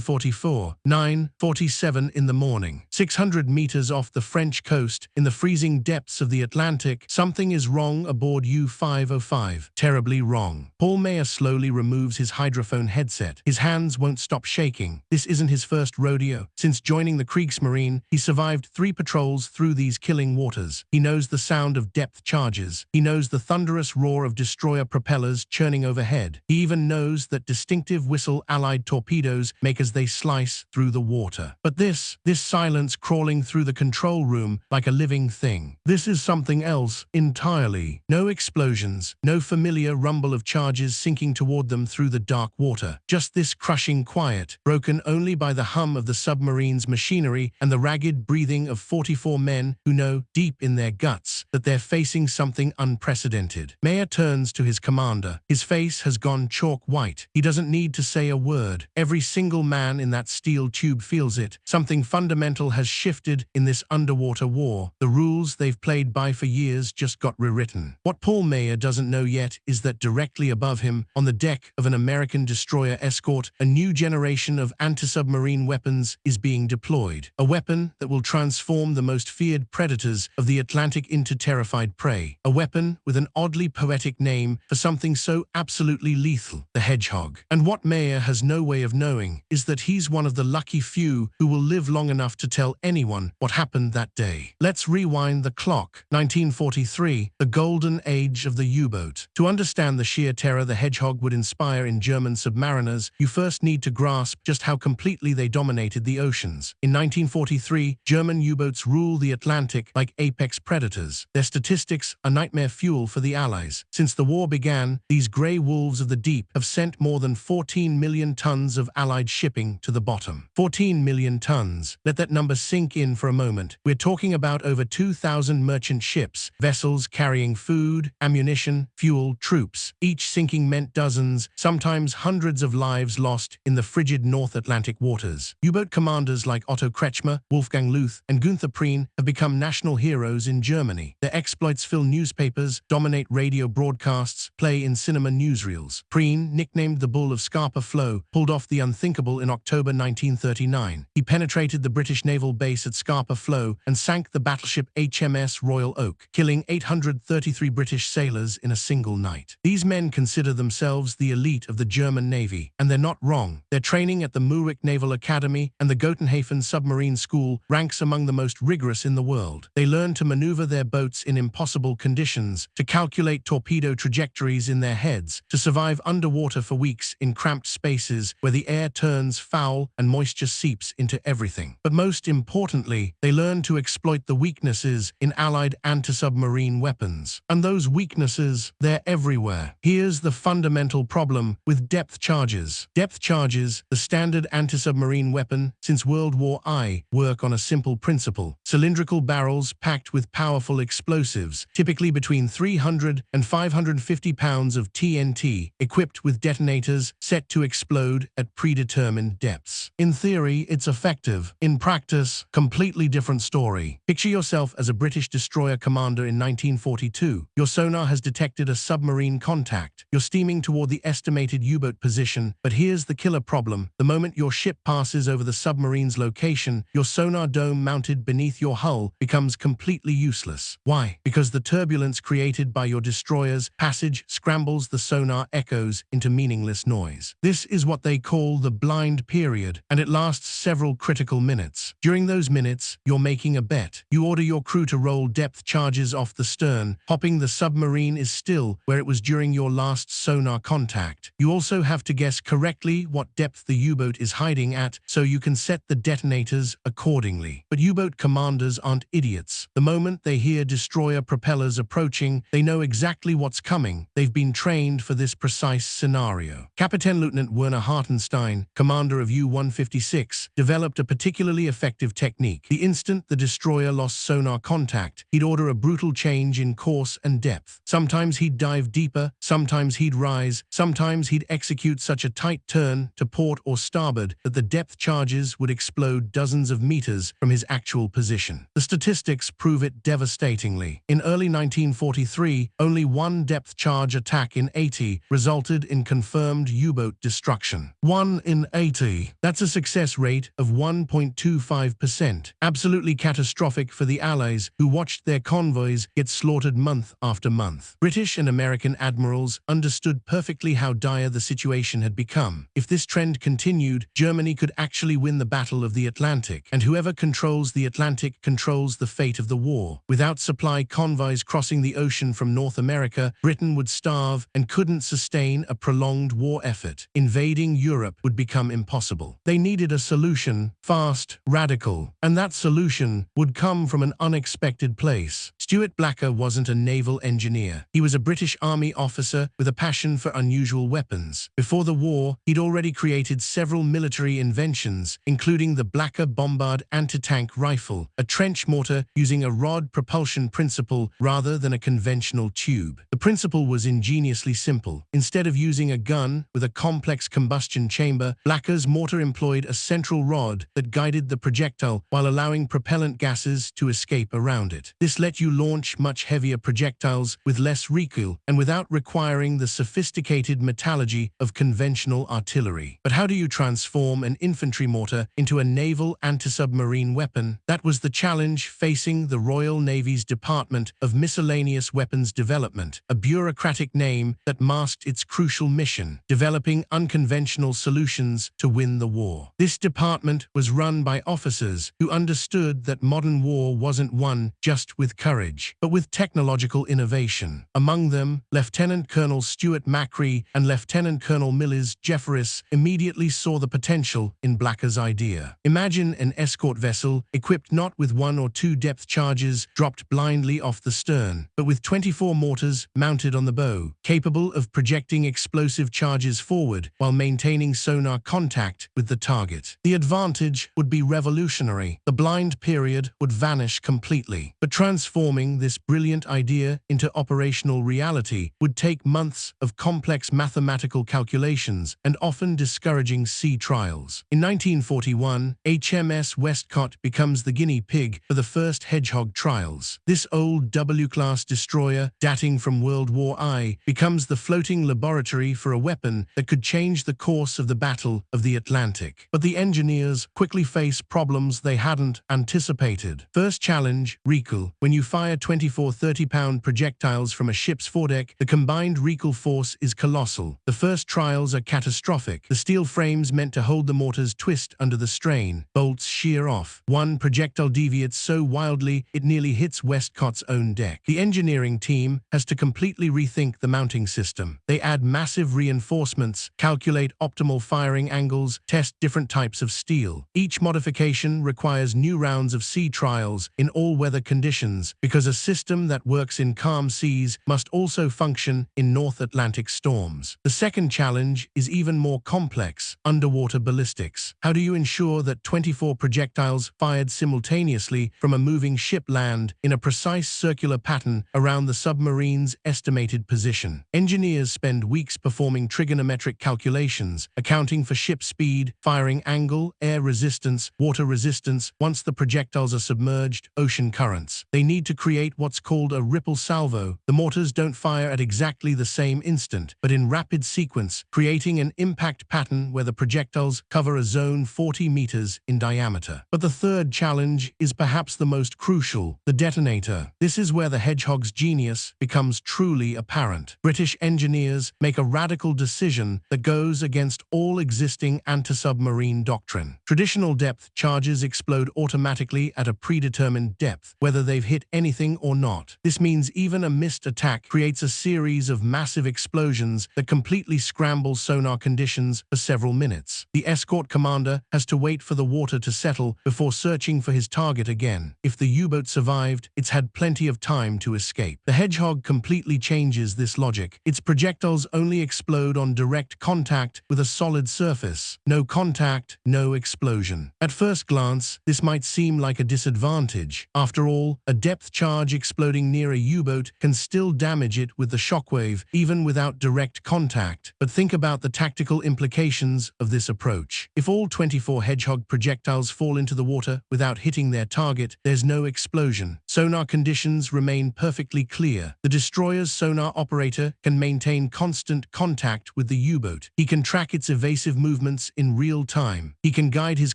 44, 9:47 in the morning. 600 meters off the French coast, in the freezing depths of the Atlantic, something is wrong aboard U-505. Terribly wrong. Paul Mayer slowly removes his hydrophone headset. His hands won't stop shaking. This isn't his first rodeo. Since joining the Kriegsmarine, he survived 3 patrols through these killing waters. He knows the sound of depth charges. He knows the thunderous roar of destroyer propellers churning overhead. He even knows that distinctive whistle Allied torpedoes make as they slice through the water. But this silence crawling through the control room like a living thing. This is something else entirely. No explosions, no familiar rumble of charges sinking toward them through the dark water. Just this crushing quiet, broken only by the hum of the submarine's machinery and the ragged breathing of 44 men who know, deep in their guts, that they're facing something unprecedented. Mayer turns to his commander. His face has gone chalk white. He doesn't need to say a word. Every single man in that steel tube feels it. Something fundamental has shifted in this underwater war. The rules they've played by for years just got rewritten. What Paul Mayer doesn't know yet is that directly above him, on the deck of an American destroyer escort, a new generation of anti-submarine weapons is being deployed. A weapon that will transform the most feared predators of the Atlantic into terrified prey. A weapon with an oddly poetic name for something so absolutely lethal, the Hedgehog. And what Mayer has no way of knowing is that he's one of the lucky few who will live long enough to tell anyone what happened that day. Let's rewind the clock. 1943, the golden age of the U-boat. To understand the sheer terror the Hedgehog would inspire in German submariners, you first need to grasp just how completely they dominated the oceans. In 1943, German U-boats rule the Atlantic like apex predators. Their statistics are nightmare fuel for the Allies. Since the war began, these grey wolves of the deep have sent more than 14 million tons of Allied shipping to the bottom. 14 million tons. Let that number sink in for a moment. We're talking about over 2,000 merchant ships, vessels carrying food, ammunition, fuel, troops. Each sinking meant dozens, sometimes hundreds of lives lost in the frigid North Atlantic waters. U-boat commanders like Otto Kretschmer, Wolfgang Luth, and Günther Prien have become national heroes in Germany. Their exploits fill newspapers, dominate radio broadcasts, play in cinema newsreels. Prien, nicknamed the Bull of Scapa Flow, pulled off the unthinkable in October 1939. He penetrated the British naval base at Scapa Flow and sank the battleship HMS Royal Oak, killing 833 British sailors in a single night. These men consider themselves the elite of the German Navy, and they're not wrong. Their training at the Murik Naval Academy and the Gotenhafen Submarine School ranks among the most rigorous in the world. They learn to maneuver their boats in impossible conditions, to calculate torpedo trajectories in their heads, to survive underwater for weeks in cramped spaces where the air turns foul and moisture seeps into everything. But most importantly, they learn to exploit the weaknesses in Allied anti-submarine weapons. And those weaknesses, they're everywhere. Here's the fundamental problem with depth charges. Depth charges, the standard anti-submarine weapon since World War I, work on a simple principle. Cylindrical barrels packed with powerful explosives, typically between 300 and 550 pounds of TNT, equipped with detonators set to explode at predetermined depths. In theory, it's effective. In practice, completely different story. Picture yourself as a British destroyer commander in 1942. Your sonar has detected a submarine contact. You're steaming toward the estimated U-boat position, but here's the killer problem. The moment your ship passes over the submarine's location, your sonar dome mounted beneath your hull becomes completely useless. Why? Because the turbulence created by your destroyer's passage scrambles the sonar echoes into meaningless noise. This is what they call the blind period, and it lasts several critical minutes. During those minutes, you're making a bet. You order your crew to roll depth charges off the stern, hoping the submarine is still where it was during your last sonar contact. You also have to guess correctly what depth the U-boat is hiding at, so you can set the detonators accordingly. But U-boat commanders aren't idiots. The moment they hear destroyer propellers approaching, they know exactly what's coming. They've been trained for this precise scenario. Captain Lieutenant Werner Hartenstein, commander of U-156, developed a particularly effective technique. The instant the destroyer lost sonar contact, he'd order a brutal change in course and depth. Sometimes he'd dive deeper, sometimes he'd rise, sometimes he'd execute such a tight turn to port or starboard that the depth charges would explode dozens of meters from his actual position. The statistics prove it devastatingly. In early 1943, only one depth charge attack in 80 resulted in confirmed U-boat destruction. 1 in 80. 80. That's a success rate of 1.25%. Absolutely catastrophic for the Allies, who watched their convoys get slaughtered month after month. British and American admirals understood perfectly how dire the situation had become. If this trend continued, Germany could actually win the Battle of the Atlantic, and whoever controls the Atlantic controls the fate of the war. Without supply convoys crossing the ocean from North America, Britain would starve and couldn't sustain a prolonged war effort. Invading Europe would become impossible. They needed a solution, fast, radical, and that solution would come from an unexpected place. Stuart Blacker wasn't a naval engineer. He was a British Army officer with a passion for unusual weapons. Before the war, he'd already created several military inventions, including the Blacker Bombard anti-tank rifle, a trench mortar using a rod propulsion principle rather than a conventional tube. The principle was ingeniously simple. Instead of using a gun with a complex combustion chamber, Blacker's mortar employed a central rod that guided the projectile while allowing propellant gases to escape around it. This let you launch much heavier projectiles with less recoil and without requiring the sophisticated metallurgy of conventional artillery. But how do you transform an infantry mortar into a naval anti-submarine weapon? That was the challenge facing the Royal Navy's Department of Miscellaneous Weapons Development, a bureaucratic name that masked its crucial mission: developing unconventional solutions to win the war. This department was run by officers who understood that modern war wasn't won just with courage, but with technological innovation. Among them, Lieutenant Colonel Stuart Macri and Lieutenant Colonel Millis Jefferies immediately saw the potential in Blacker's idea. Imagine an escort vessel equipped not with 1 or 2 depth charges dropped blindly off the stern, but with 24 mortars mounted on the bow, capable of projecting explosive charges forward while maintaining sonar contact with the target. The advantage would be revolutionary. The blind period would vanish completely. But transforming this brilliant idea into operational reality would take months of complex mathematical calculations and often discouraging sea trials. In 1941, HMS Westcott becomes the guinea pig for the first Hedgehog trials. This old W-class destroyer, dating from World War I, becomes the floating laboratory for a weapon that could change the course of the Battle of the Atlantic. But the engineers quickly face problems they hadn't anticipated. First challenge, recoil. When you fire 24 30-pound projectiles from a ship's foredeck, the combined recoil force is colossal. The first trials are catastrophic. The steel frames meant to hold the mortars twist under the strain. Bolts shear off. One projectile deviates so wildly it nearly hits Westcott's own deck. The engineering team has to completely rethink the mounting system. They add massive reinforcements, calculate optimal firing angles, test different types of steel. Each modification requires new rounds of sea trials in all-weather conditions, because a system that works in calm seas must also function in North Atlantic storms. The second challenge is even more complex: underwater ballistics. How do you ensure that 24 projectiles fired simultaneously from a moving ship land in a precise circular pattern around the submarine's estimated position? Engineers spend weeks performing trigonometric calculations, accounting for ship speed, firing angle, air resistance, water resistance. Once the projectiles are submerged, ocean currents. They need to create what's called a ripple salvo. The mortars don't fire at exactly the same instant, but in rapid sequence, creating an impact pattern where the projectiles cover a zone 40 meters in diameter. But the third challenge is perhaps the most crucial: the detonator. This is where the Hedgehog's genius becomes truly apparent. British engineers make a radical decision that goes against all existing anti-submarine doctrine. Traditional depth charges explode automatically at a predetermined depth, whether they've hit anything or not. This means even a missed attack creates a series of massive explosions that completely scramble sonar conditions for several minutes. The escort commander has to wait for the water to settle before searching for his target again. If the U-boat survived, it's had plenty of time to escape. The Hedgehog completely changes this logic. Its projectiles only explode on direct contact with a solid surface. No contact, no explosion. At first glance, this might seem like a disadvantage. After all, a depth charge exploding near a U-boat can still damage it with the shockwave, even without direct contact. But think about the tactical implications of this approach. If all 24 Hedgehog projectiles fall into the water without hitting their target, there's no explosion. Sonar conditions remain perfectly clear. The destroyer's sonar operator can maintain constant contact with the U-boat. He can track its evasive movement movements in real time. He can guide his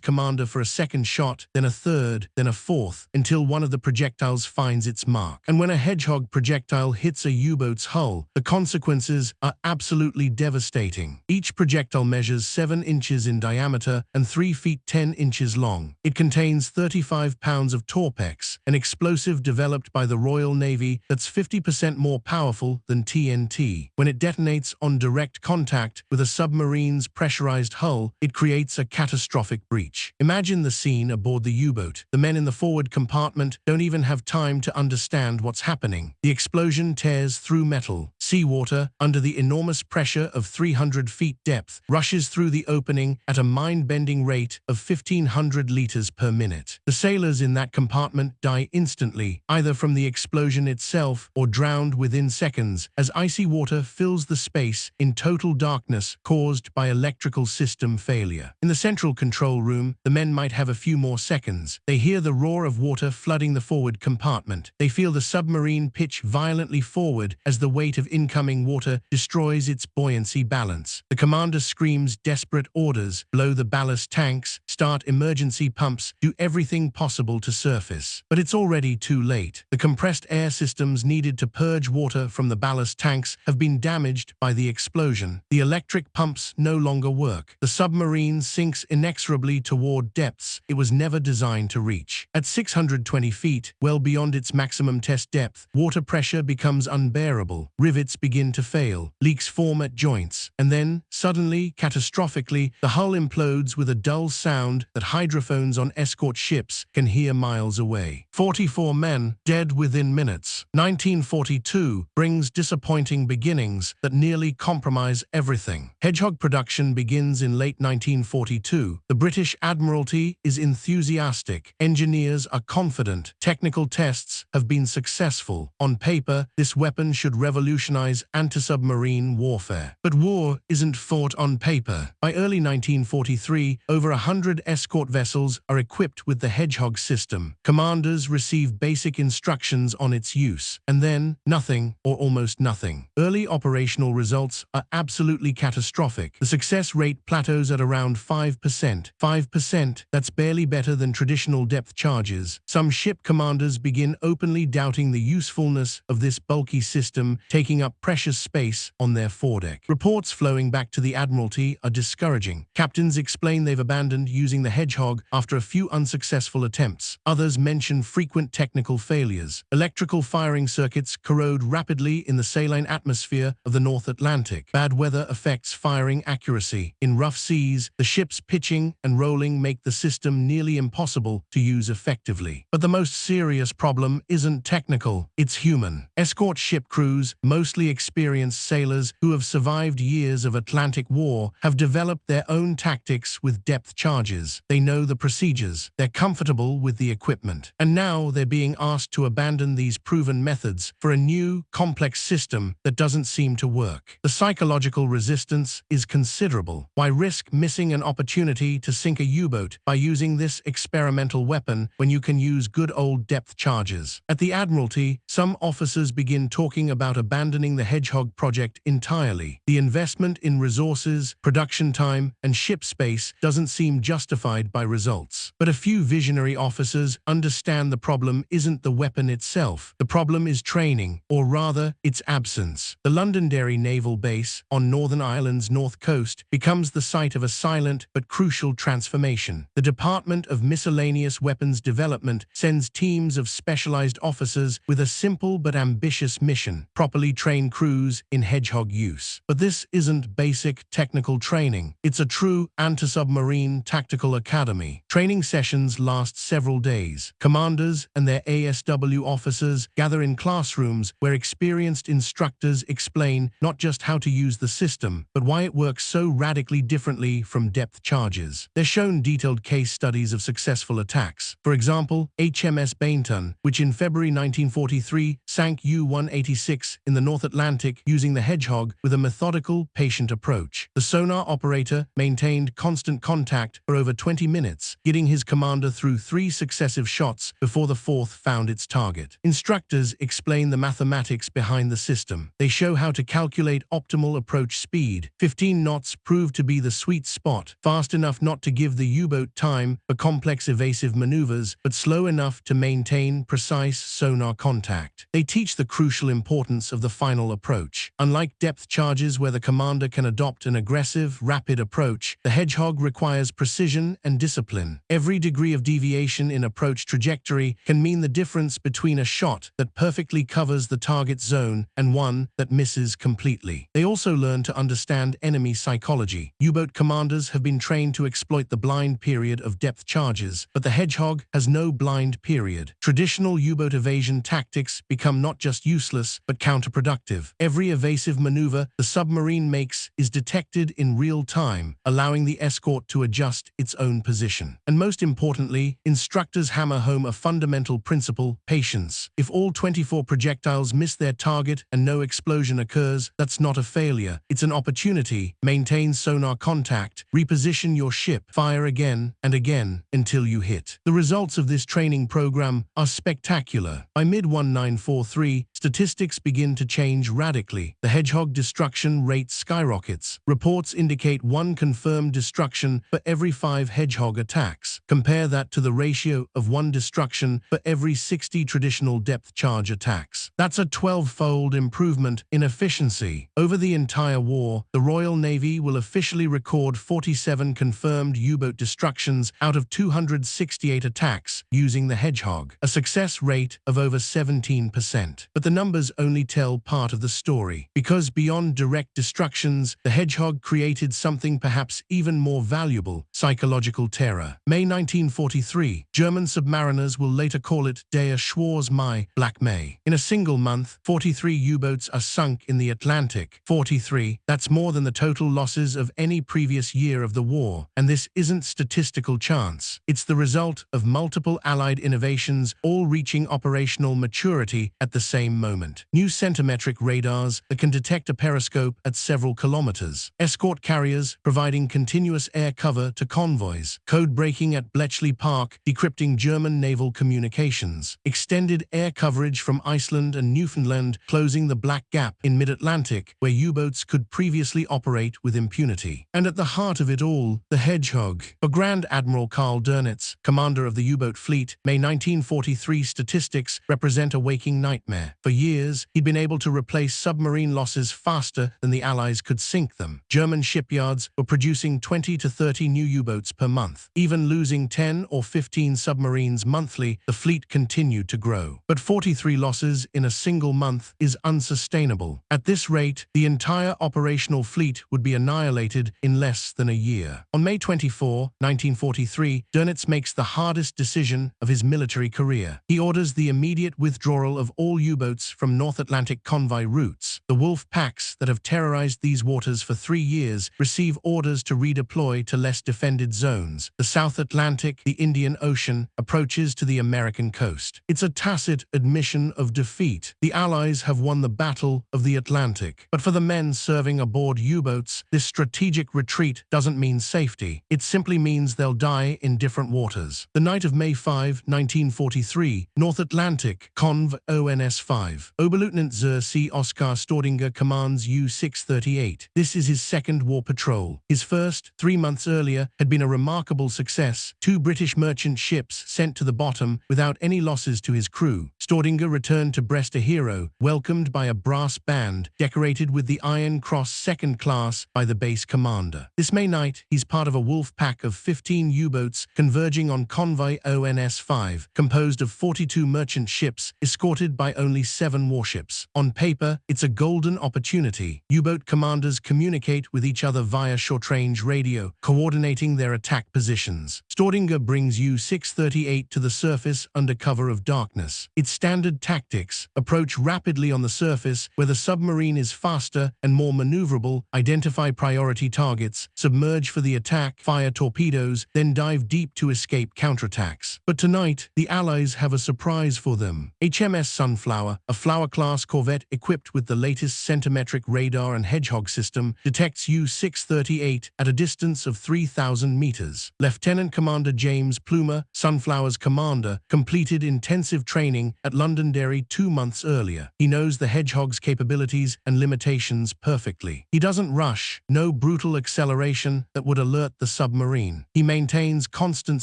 commander for a second shot, then a third, then a fourth, until one of the projectiles finds its mark. And when a Hedgehog projectile hits a U-boat's hull, the consequences are absolutely devastating. Each projectile measures 7 inches in diameter and 3 feet 10 inches long. It contains 35 pounds of Torpex, an explosive developed by the Royal Navy that's 50% more powerful than TNT. When it detonates on direct contact with a submarine's pressurized hull, it creates a catastrophic breach. Imagine the scene aboard the U-boat. The men in the forward compartment don't even have time to understand what's happening. The explosion tears through metal. Seawater, under the enormous pressure of 300 feet depth, rushes through the opening at a mind-bending rate of 1,500 liters per minute. The sailors in that compartment die instantly, either from the explosion itself or drowned within seconds, as icy water fills the space in total darkness caused by electrical system failure. In the central control room, the men might have a few more seconds. They hear the roar of water flooding the forward compartment. They feel the submarine pitch violently forward as the weight of incoming water destroys its buoyancy balance. The commander screams desperate orders: blow the ballast tanks, start emergency pumps, do everything possible to surface. But it's already too late. The compressed air systems needed to purge water from the ballast tanks have been damaged by the explosion. The electric pumps no longer work. The submarine sinks inexorably toward depths it was never designed to reach. At 620 feet, well beyond its maximum test depth, water pressure becomes unbearable. Rivets begin to fail, leaks form at joints, and then, suddenly, catastrophically, the hull implodes with a dull sound that hydrophones on escort ships can hear miles away. 44 men dead within minutes. 1942 brings disappointing beginnings that nearly compromise everything. Hedgehog production begins in late 1942. The British Admiralty is enthusiastic. Engineers are confident. Technical tests have been successful. On paper, this weapon should revolutionize anti-submarine warfare. But war isn't fought on paper. By early 1943, over 100 escort vessels are equipped with the Hedgehog system. Commanders receive basic instructions on its use, and then nothing or almost nothing. Early operational results are absolutely catastrophic. The success rate plateaus at around 5%. 5%, that's barely better than traditional depth charges. Some ship commanders begin openly doubting the usefulness of this bulky system, taking up precious space on their foredeck. Reports flowing back to the Admiralty are discouraging. Captains explain they've abandoned using the Hedgehog after a few unsuccessful attempts. Others mention frequent technical failures. Electrical firing circuits corrode rapidly in the saline atmosphere of the North Atlantic. Bad weather affects firing accuracy. In rough seas, the ship's pitching and rolling make the system nearly impossible to use effectively. But the most serious problem isn't technical, it's human. Escort ship crews, mostly experienced sailors who have survived years of Atlantic war, have developed their own tactics with depth charges. They know the procedures, they're comfortable with the equipment, and now they're being asked to abandon these proven methods for a new, complex system that doesn't seem to work. The psychological resistance is considerable. Why risk missing an opportunity to sink a U-boat by using this experimental weapon when you can use good old depth charges? At the Admiralty, some officers begin talking about abandoning the Hedgehog project entirely. The investment in resources, production time, and ship space doesn't seem justified by results. But a few visionary officers understand the problem isn't the weapon itself. The problem is training, or rather, its absence. The Londonderry Naval Base, on Northern Ireland's north coast, becomes the site of a silent but crucial transformation. The Department of Miscellaneous Weapons Development sends teams of specialized officers with a simple but ambitious mission: properly train crews in Hedgehog use. But this isn't basic technical training. It's a true anti-submarine tactical academy. Training sessions last several days. Commanders and their ASW officers gather in classrooms where experienced instructors explain not just how to use the system, but why it works so radically differently from depth charges. They're shown detailed case studies of successful attacks. For example, HMS Bainton, which in February 1943 sank U-186 in the North Atlantic using the Hedgehog with a methodical, patient approach. The sonar operator maintained constant contact for over 20 minutes, getting his commander through 3 successive shots before the fourth found its target. Instructors explain the mathematics behind the system. They show how to calculate optimal approach speed. 15 knots proved to be the sweet spot, fast enough not to give the U-boat time for complex evasive maneuvers, but slow enough to maintain precise sonar contact. They teach the crucial importance of the final approach. Unlike depth charges where the commander can adopt an aggressive, rapid approach, the Hedgehog requires precision and discipline. Every degree of deviation in approach trajectory can mean the difference between a shot that perfectly covers the target zone and one that misses completely. They also learn to understand enemy psychology. U-boat commanders have been trained to exploit the blind period of depth charges, but the Hedgehog has no blind period. Traditional U-boat evasion tactics become not just useless, but counterproductive. Every evasive maneuver the submarine makes is detected in real time, allowing the escort to adjust its own position. And most importantly, instructors hammer home a fundamental principle: patience. If all 24 projectiles miss their target and no explosion occurs, that's not a failure. It's an opportunity. Maintain sonar contact, reposition your ship, fire again and again until you hit. The results of this training program are spectacular. By mid-1943, statistics begin to change radically. The Hedgehog destruction rate skyrockets. Reports indicate 1 confirmed destruction for every 5 Hedgehog attacks. Compare that to the ratio of 1 destruction for every 60 traditional depth charge attacks. That's a 12-fold improvement in efficiency. Over the entire war, the Royal Navy will officially record 47 confirmed U-boat destructions out of 268 attacks using the Hedgehog, a success rate of over 17%. But the numbers only tell part of the story, because beyond direct destructions, the Hedgehog created something perhaps even more valuable: psychological terror. May 1943, German submariners will later call it Der Schwarze Mai, Black May. In a single month, 43 U-boats are sunk in the Atlantic. 43, that's more than the total losses of any previous year of the war. And this isn't statistical chance. It's the result of multiple Allied innovations, all reaching operational maturity at the same moment. New centimetric radars that can detect a periscope at several kilometers. Escort carriers providing continuous air cover to convoys. Code breaking at Bletchley Park, decrypting German naval communications. Extended air coverage from Iceland and Newfoundland, closing the black gap in mid-Atlantic where U-boats could previously operate with impunity. And at the heart of it all, the Hedgehog. For Grand Admiral Karl Dönitz, commander of the U-boat fleet, May 1943 statistics represent a waking nightmare. For years, he'd been able to replace submarine losses faster than the Allies could sink them. German shipyards were producing 20 to 30 new U-boats per month. Even losing 10 or 15 submarines monthly, the fleet continued to grow. But 43 losses in a single month is unsustainable. At this rate, the entire operational fleet would be annihilated in less than a year. On May 24, 1943, Dönitz makes the hardest decision of his military career. He orders the immediate withdrawal of all U-boats from North Atlantic convoy routes. The wolf packs that have terrorized these waters for 3 years receive orders to redeploy to less defended zones. The South Atlantic, the Indian Ocean, approaches to the American coast. It's a tacit admission of defeat. The Allies have won the Battle of the Atlantic. But for the men serving aboard U-boats, this strategic retreat doesn't mean safety. It simply means they'll die in different waters. The night of May 5, 1943, North Atlantic, Conv ONS-5. Oberleutnant Sir C. Oskar Stordinger commands U-638. This is his second war patrol. His first, 3 months earlier, had been a remarkable success. 2 British merchant ships sent to the bottom without any losses to his crew. Stordinger returned to Brest a hero, welcomed by a brass band, decorated with the Iron Cross Second Class by the base commander. This May night, he's part of a wolf pack of 15 U-boats converging on convoy ONS-5, composed of 42 merchant ships, escorted by only 7 warships. On paper, it's a golden opportunity. U-boat commanders communicate with each other via short-range radio, coordinating their attack positions. Stordinger brings U-638 to the surface under cover of darkness. Its standard tactics: approach rapidly on the surface where the submarine is faster and more maneuverable, identify priority targets, submerge for the attack, fire torpedoes, then dive deep to escape counterattacks. But tonight, the Allies have a surprise for them. HMS Sunflower, a Flower-class corvette equipped with the latest centimetric radar and Hedgehog system, detects U-638 at a distance of 3,000 meters. Lieutenant Commander Commander James Plumer, Sunflower's commander, completed intensive training at Londonderry 2 months earlier. He knows the Hedgehog's capabilities and limitations perfectly. He doesn't rush, no brutal acceleration that would alert the submarine. He maintains constant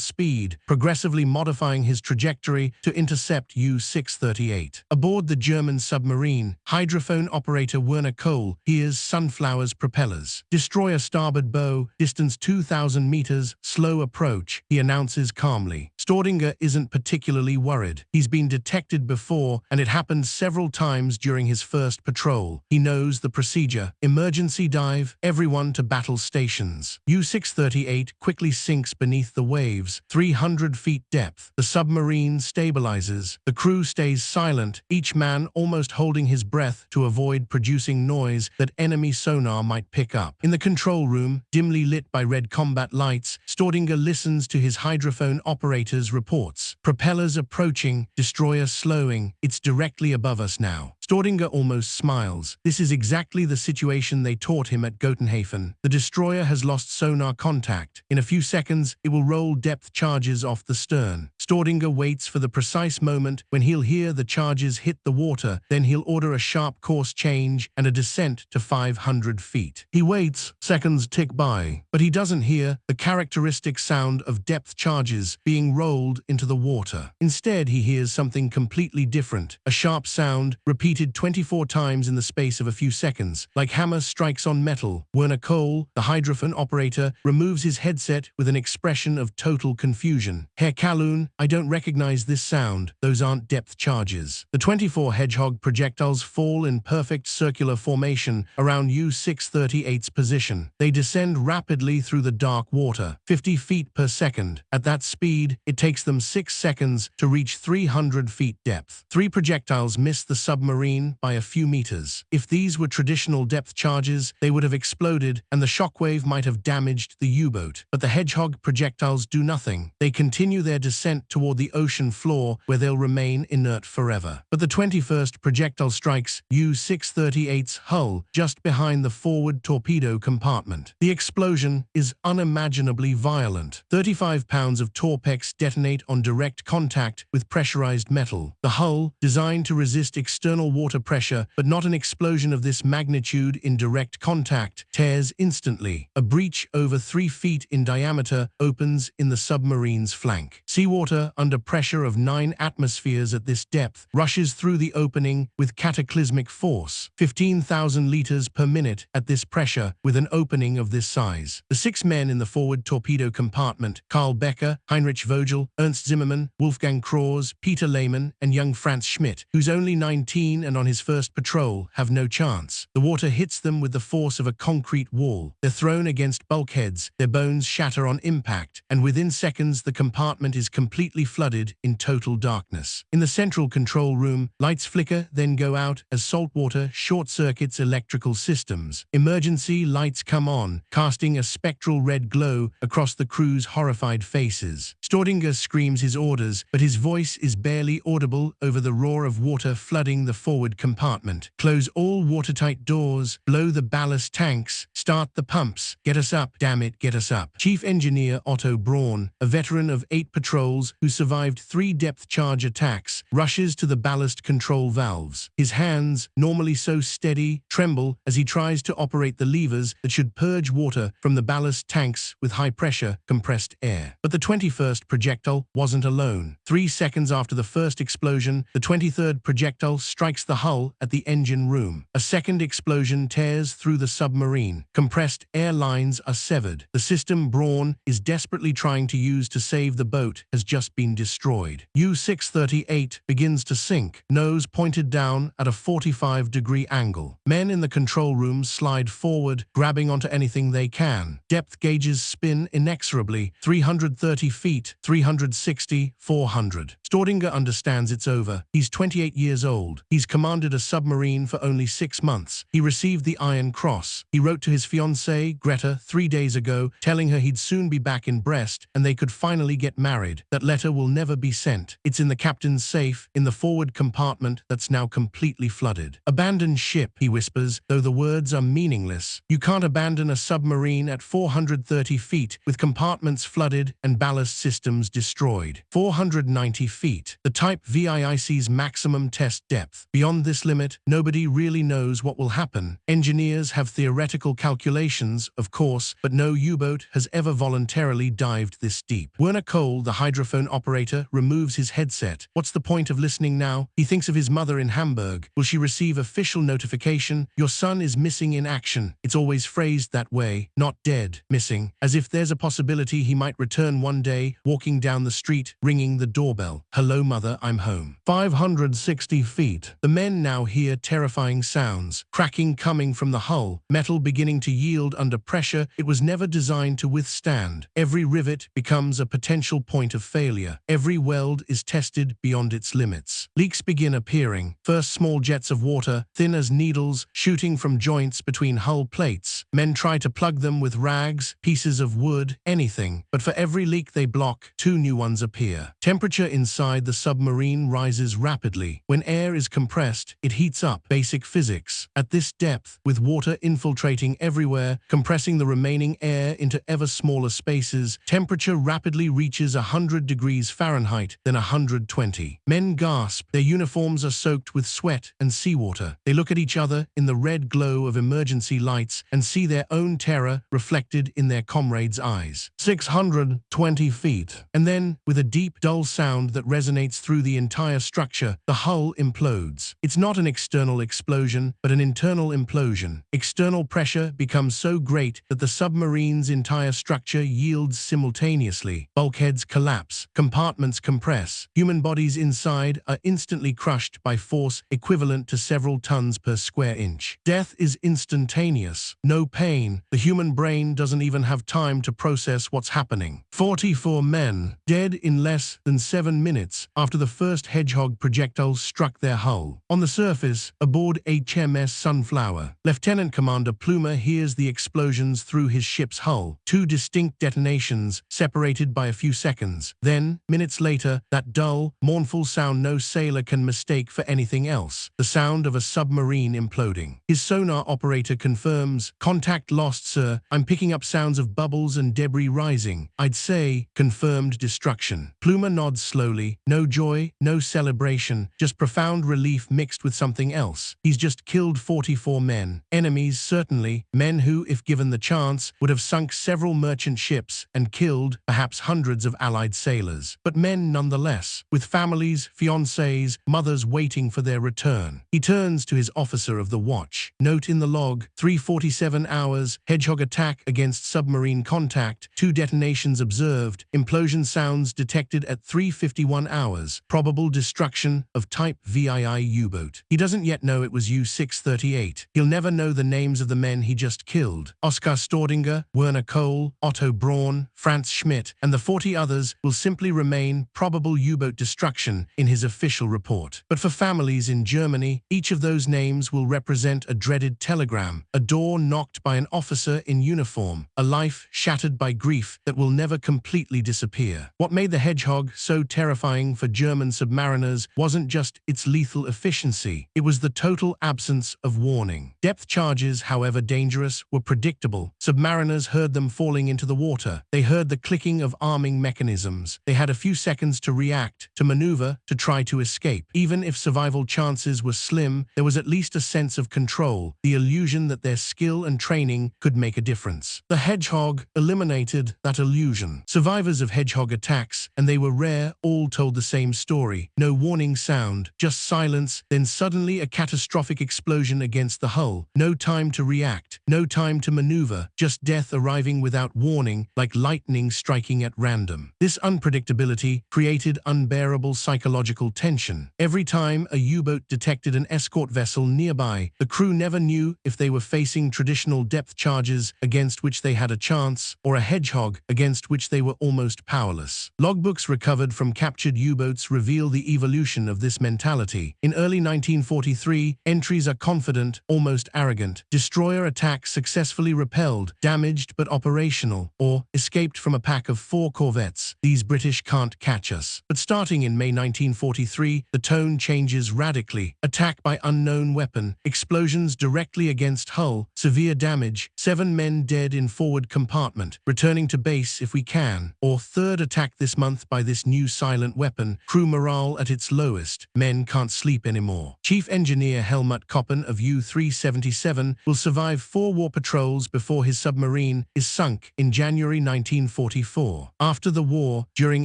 speed, progressively modifying his trajectory to intercept U-638. Aboard the German submarine, hydrophone operator Werner Kohl hears Sunflower's propellers. Destroyer starboard bow, distance 2,000 meters, slow approach, he announces calmly. Staudinger isn't particularly worried. He's been detected before, and it happened several times during his first patrol. He knows the procedure. Emergency dive, everyone to battle stations. U-638 quickly sinks beneath the waves, 300 feet depth. The submarine stabilizes. The crew stays silent, each man almost holding his breath to avoid producing noise that enemy sonar might pick up. In the control room, dimly lit by red combat lights, Staudinger listens to his hydrophone operator's reports. Propellers approaching, destroyer slowing, it's directly above us now. Staudinger almost smiles. This is exactly the situation they taught him at Gotenhafen. The destroyer has lost sonar contact. In a few seconds, it will roll depth charges off the stern. Staudinger waits for the precise moment when he'll hear the charges hit the water, then he'll order a sharp course change and a descent to 500 feet. He waits, seconds tick by, but he doesn't hear the characteristic sound of depth charges being rolled into the water. Instead, he hears something completely different, a sharp sound repeated 24 times in the space of a few seconds, like hammer strikes on metal. Werner Kohl, the hydrophone operator, removes his headset with an expression of total confusion. Herr Kalun, I don't recognize this sound. Those aren't depth charges. The 24 Hedgehog projectiles fall in perfect circular formation around U-638's position. They descend rapidly through the dark water, 50 feet per second. At that speed, it takes them 6 seconds to reach 300 feet depth. 3 projectiles miss the submarine by a few meters. If these were traditional depth charges, they would have exploded and the shockwave might have damaged the U-boat. But the Hedgehog projectiles do nothing. They continue their descent toward the ocean floor where they'll remain inert forever. But the 21st projectile strikes U-638's hull just behind the forward torpedo compartment. The explosion is unimaginably violent. 35 pounds of Torpex detonate on direct contact with pressurized metal. The hull, designed to resist external water pressure, but not an explosion of this magnitude in direct contact, tears instantly. A breach over 3 feet in diameter opens in the submarine's flank. Seawater under pressure of 9 atmospheres at this depth rushes through the opening with cataclysmic force, 15,000 liters per minute at this pressure with an opening of this size. The 6 men in the forward torpedo compartment, Karl Becker, Heinrich Vogel, Ernst Zimmermann, Wolfgang Krause, Peter Lehmann, and young Franz Schmidt, who's only 19 and on his first patrol, have no chance. The water hits them with the force of a concrete wall. They're thrown against bulkheads, their bones shatter on impact, and within seconds the compartment is completely flooded in total darkness. In the central control room, lights flicker, then go out as saltwater short-circuits electrical systems. Emergency lights come on, casting a spectral red glow across the crew's horrified faces. Staudinger screams his orders, but his voice is barely audible over the roar of water flooding the forward compartment. Close all watertight doors, blow the ballast tanks, start the pumps. Get us up, damn it, get us up. Chief Engineer Otto Braun, a veteran of 8 patrols who survived 3 depth charge attacks, rushes to the ballast control valves. His hands, normally so steady, tremble as he tries to operate the levers that should purge water from the ballast tanks with high-pressure, compressed air. But the 21st projectile wasn't alone. 3 seconds after the first explosion, the 23rd projectile strikes the hull at the engine room. A second explosion tears through the submarine. Compressed air lines are severed. The system Braun is desperately trying to use to save the boat has just been destroyed. U-638 begins to sink, nose pointed down at a 45-degree angle. Men in the control room slide forward, grabbing onto anything they can. Depth gauges spin inexorably, 330 feet, 360, 400. Stordinger understands it's over. He's 28 years old. He's commanded a submarine for only 6 months. He received the Iron Cross. He wrote to his fiancée, Greta, 3 days ago, telling her he'd soon be back in Brest and they could finally get married. That letter will never be sent. It's in the captain's safe, in the forward compartment that's now completely flooded. Abandon ship, he whispers, though the words are meaningless. You can't abandon a submarine at 430 feet, with compartments flooded and ballast systems destroyed. 490 feet, the Type WWII's maximum test depth. Beyond this limit, nobody really knows what will happen. Engineers have theoretical calculations, of course, but no U-boat has ever voluntarily dived this deep. Werner Cole, the hydrophone operator, removes his headset. What's the point of listening now? He thinks of his mother in Hamburg. Will she receive official notification? Your son is missing in action. It's always phrased that way, not dead, missing, as if there's a possibility he might return one day, walking down the street, ringing the doorbell. Hello, mother, I'm home. 560 feet. The men now hear terrifying sounds, cracking coming from the hull, metal beginning to yield under pressure it was never designed to withstand. Every rivet becomes a potential point of failure. Every weld is tested beyond its limits. Leaks begin appearing, first small jets of water, thin as needles, shooting from joints between hull plates. Men try to plug them with rags, pieces of wood, anything, but for every leak they block, 2 new ones appear. Temperature inside the submarine rises rapidly. When air is compressed, it heats up. Basic physics. At this depth, with water infiltrating everywhere, compressing the remaining air into ever smaller spaces, temperature rapidly reaches 100 degrees Fahrenheit, then 120. Men gasp. Their uniforms are soaked with sweat and seawater. They look at each other in the red glow of emergency lights and see their own terror reflected in their comrades' eyes. 620 feet. And then, with a deep, dull sound that resonates through the entire structure, the hull implodes. It's not an external explosion, but an internal implosion. External pressure becomes so great that the submarine's entire structure yields simultaneously. Bulkheads collapse, compartments compress. Human bodies inside are instantly crushed by force equivalent to several tons per square inch. Death is instantaneous. No pain. The human brain doesn't even have time to process what's happening. 44 men dead in less than 7 minutes after the first Hedgehog projectile struck their hull. On the surface, aboard HMS Sunflower, Lieutenant Commander Plumer hears the explosions through his ship's hull. 2 distinct detonations, separated by a few seconds. Then, minutes later, that dull, mournful sound no sailor can mistake for anything else. The sound of a submarine imploding. His sonar operator confirms, "Contact lost, sir. I'm picking up sounds of bubbles and debris rising. I'd say, confirmed destruction." Plumer nods slowly. No joy, no celebration, just profound relief mixed with something else. He's just killed 44 men. Enemies, certainly. Men who, if given the chance, would have sunk several merchant ships and killed, perhaps hundreds of Allied sailors. But men nonetheless, with families, fiancés, mothers waiting for their return. He turns to his officer of the watch. Note in the log, 3:47 hours, Hedgehog attack against submarine contact, 2 detonations observed, implosion sounds detected at 3:51 hours, probable destruction of Type WWII U-boat. He doesn't yet know it was U-638. He'll never know the names of the men he just killed. Oskar Stordinger, Werner Cole, Otto Braun, Franz Schmidt, and the 40 others will simply remain probable U-boat destruction in his official report. But for families in Germany, each of those names will represent a dreaded telegram, a door knocked by an officer in uniform, a life shattered by grief that will never completely disappear. What made the Hedgehog so terrifying for German submariners wasn't just its lethal efficiency, it was the total absence of warning. Depth charges, however dangerous, were predictable. Submariners heard them falling into the water. They heard the clicking of arming mechanisms. They had a few seconds to react, to maneuver, to try to escape. Even if survival chances were slim, there was at least a sense of control, the illusion that their skill and training could make a difference. The Hedgehog eliminated that illusion. Survivors of Hedgehog attacks, and they were rare, all told the same story. No warning sound, just silence, then suddenly a catastrophic explosion against the hull. No time to react, no time to maneuver, just death arriving without warning, like lightning striking at random. This unpredictability created unbearable psychological tension. Every time a U-boat detected an escort vessel nearby, the crew never knew if they were facing traditional depth charges against which they had a chance, or a Hedgehog against which they were almost powerless. Logbooks recovered from captured captured U-boats reveal the evolution of this mentality. In early 1943, entries are confident, almost arrogant. Destroyer attack successfully repelled, damaged but operational, or escaped from a pack of 4 corvettes. These British can't catch us. But starting in May 1943, the tone changes radically. Attack by unknown weapon, explosions directly against hull, severe damage, 7 men dead in forward compartment, returning to base if we can, or third attack this month by this new silent weapon, crew morale at its lowest, men can't sleep anymore. Chief Engineer Helmut Koppen of U-377 will survive 4 war patrols before his submarine is sunk in January 1944. After the war, during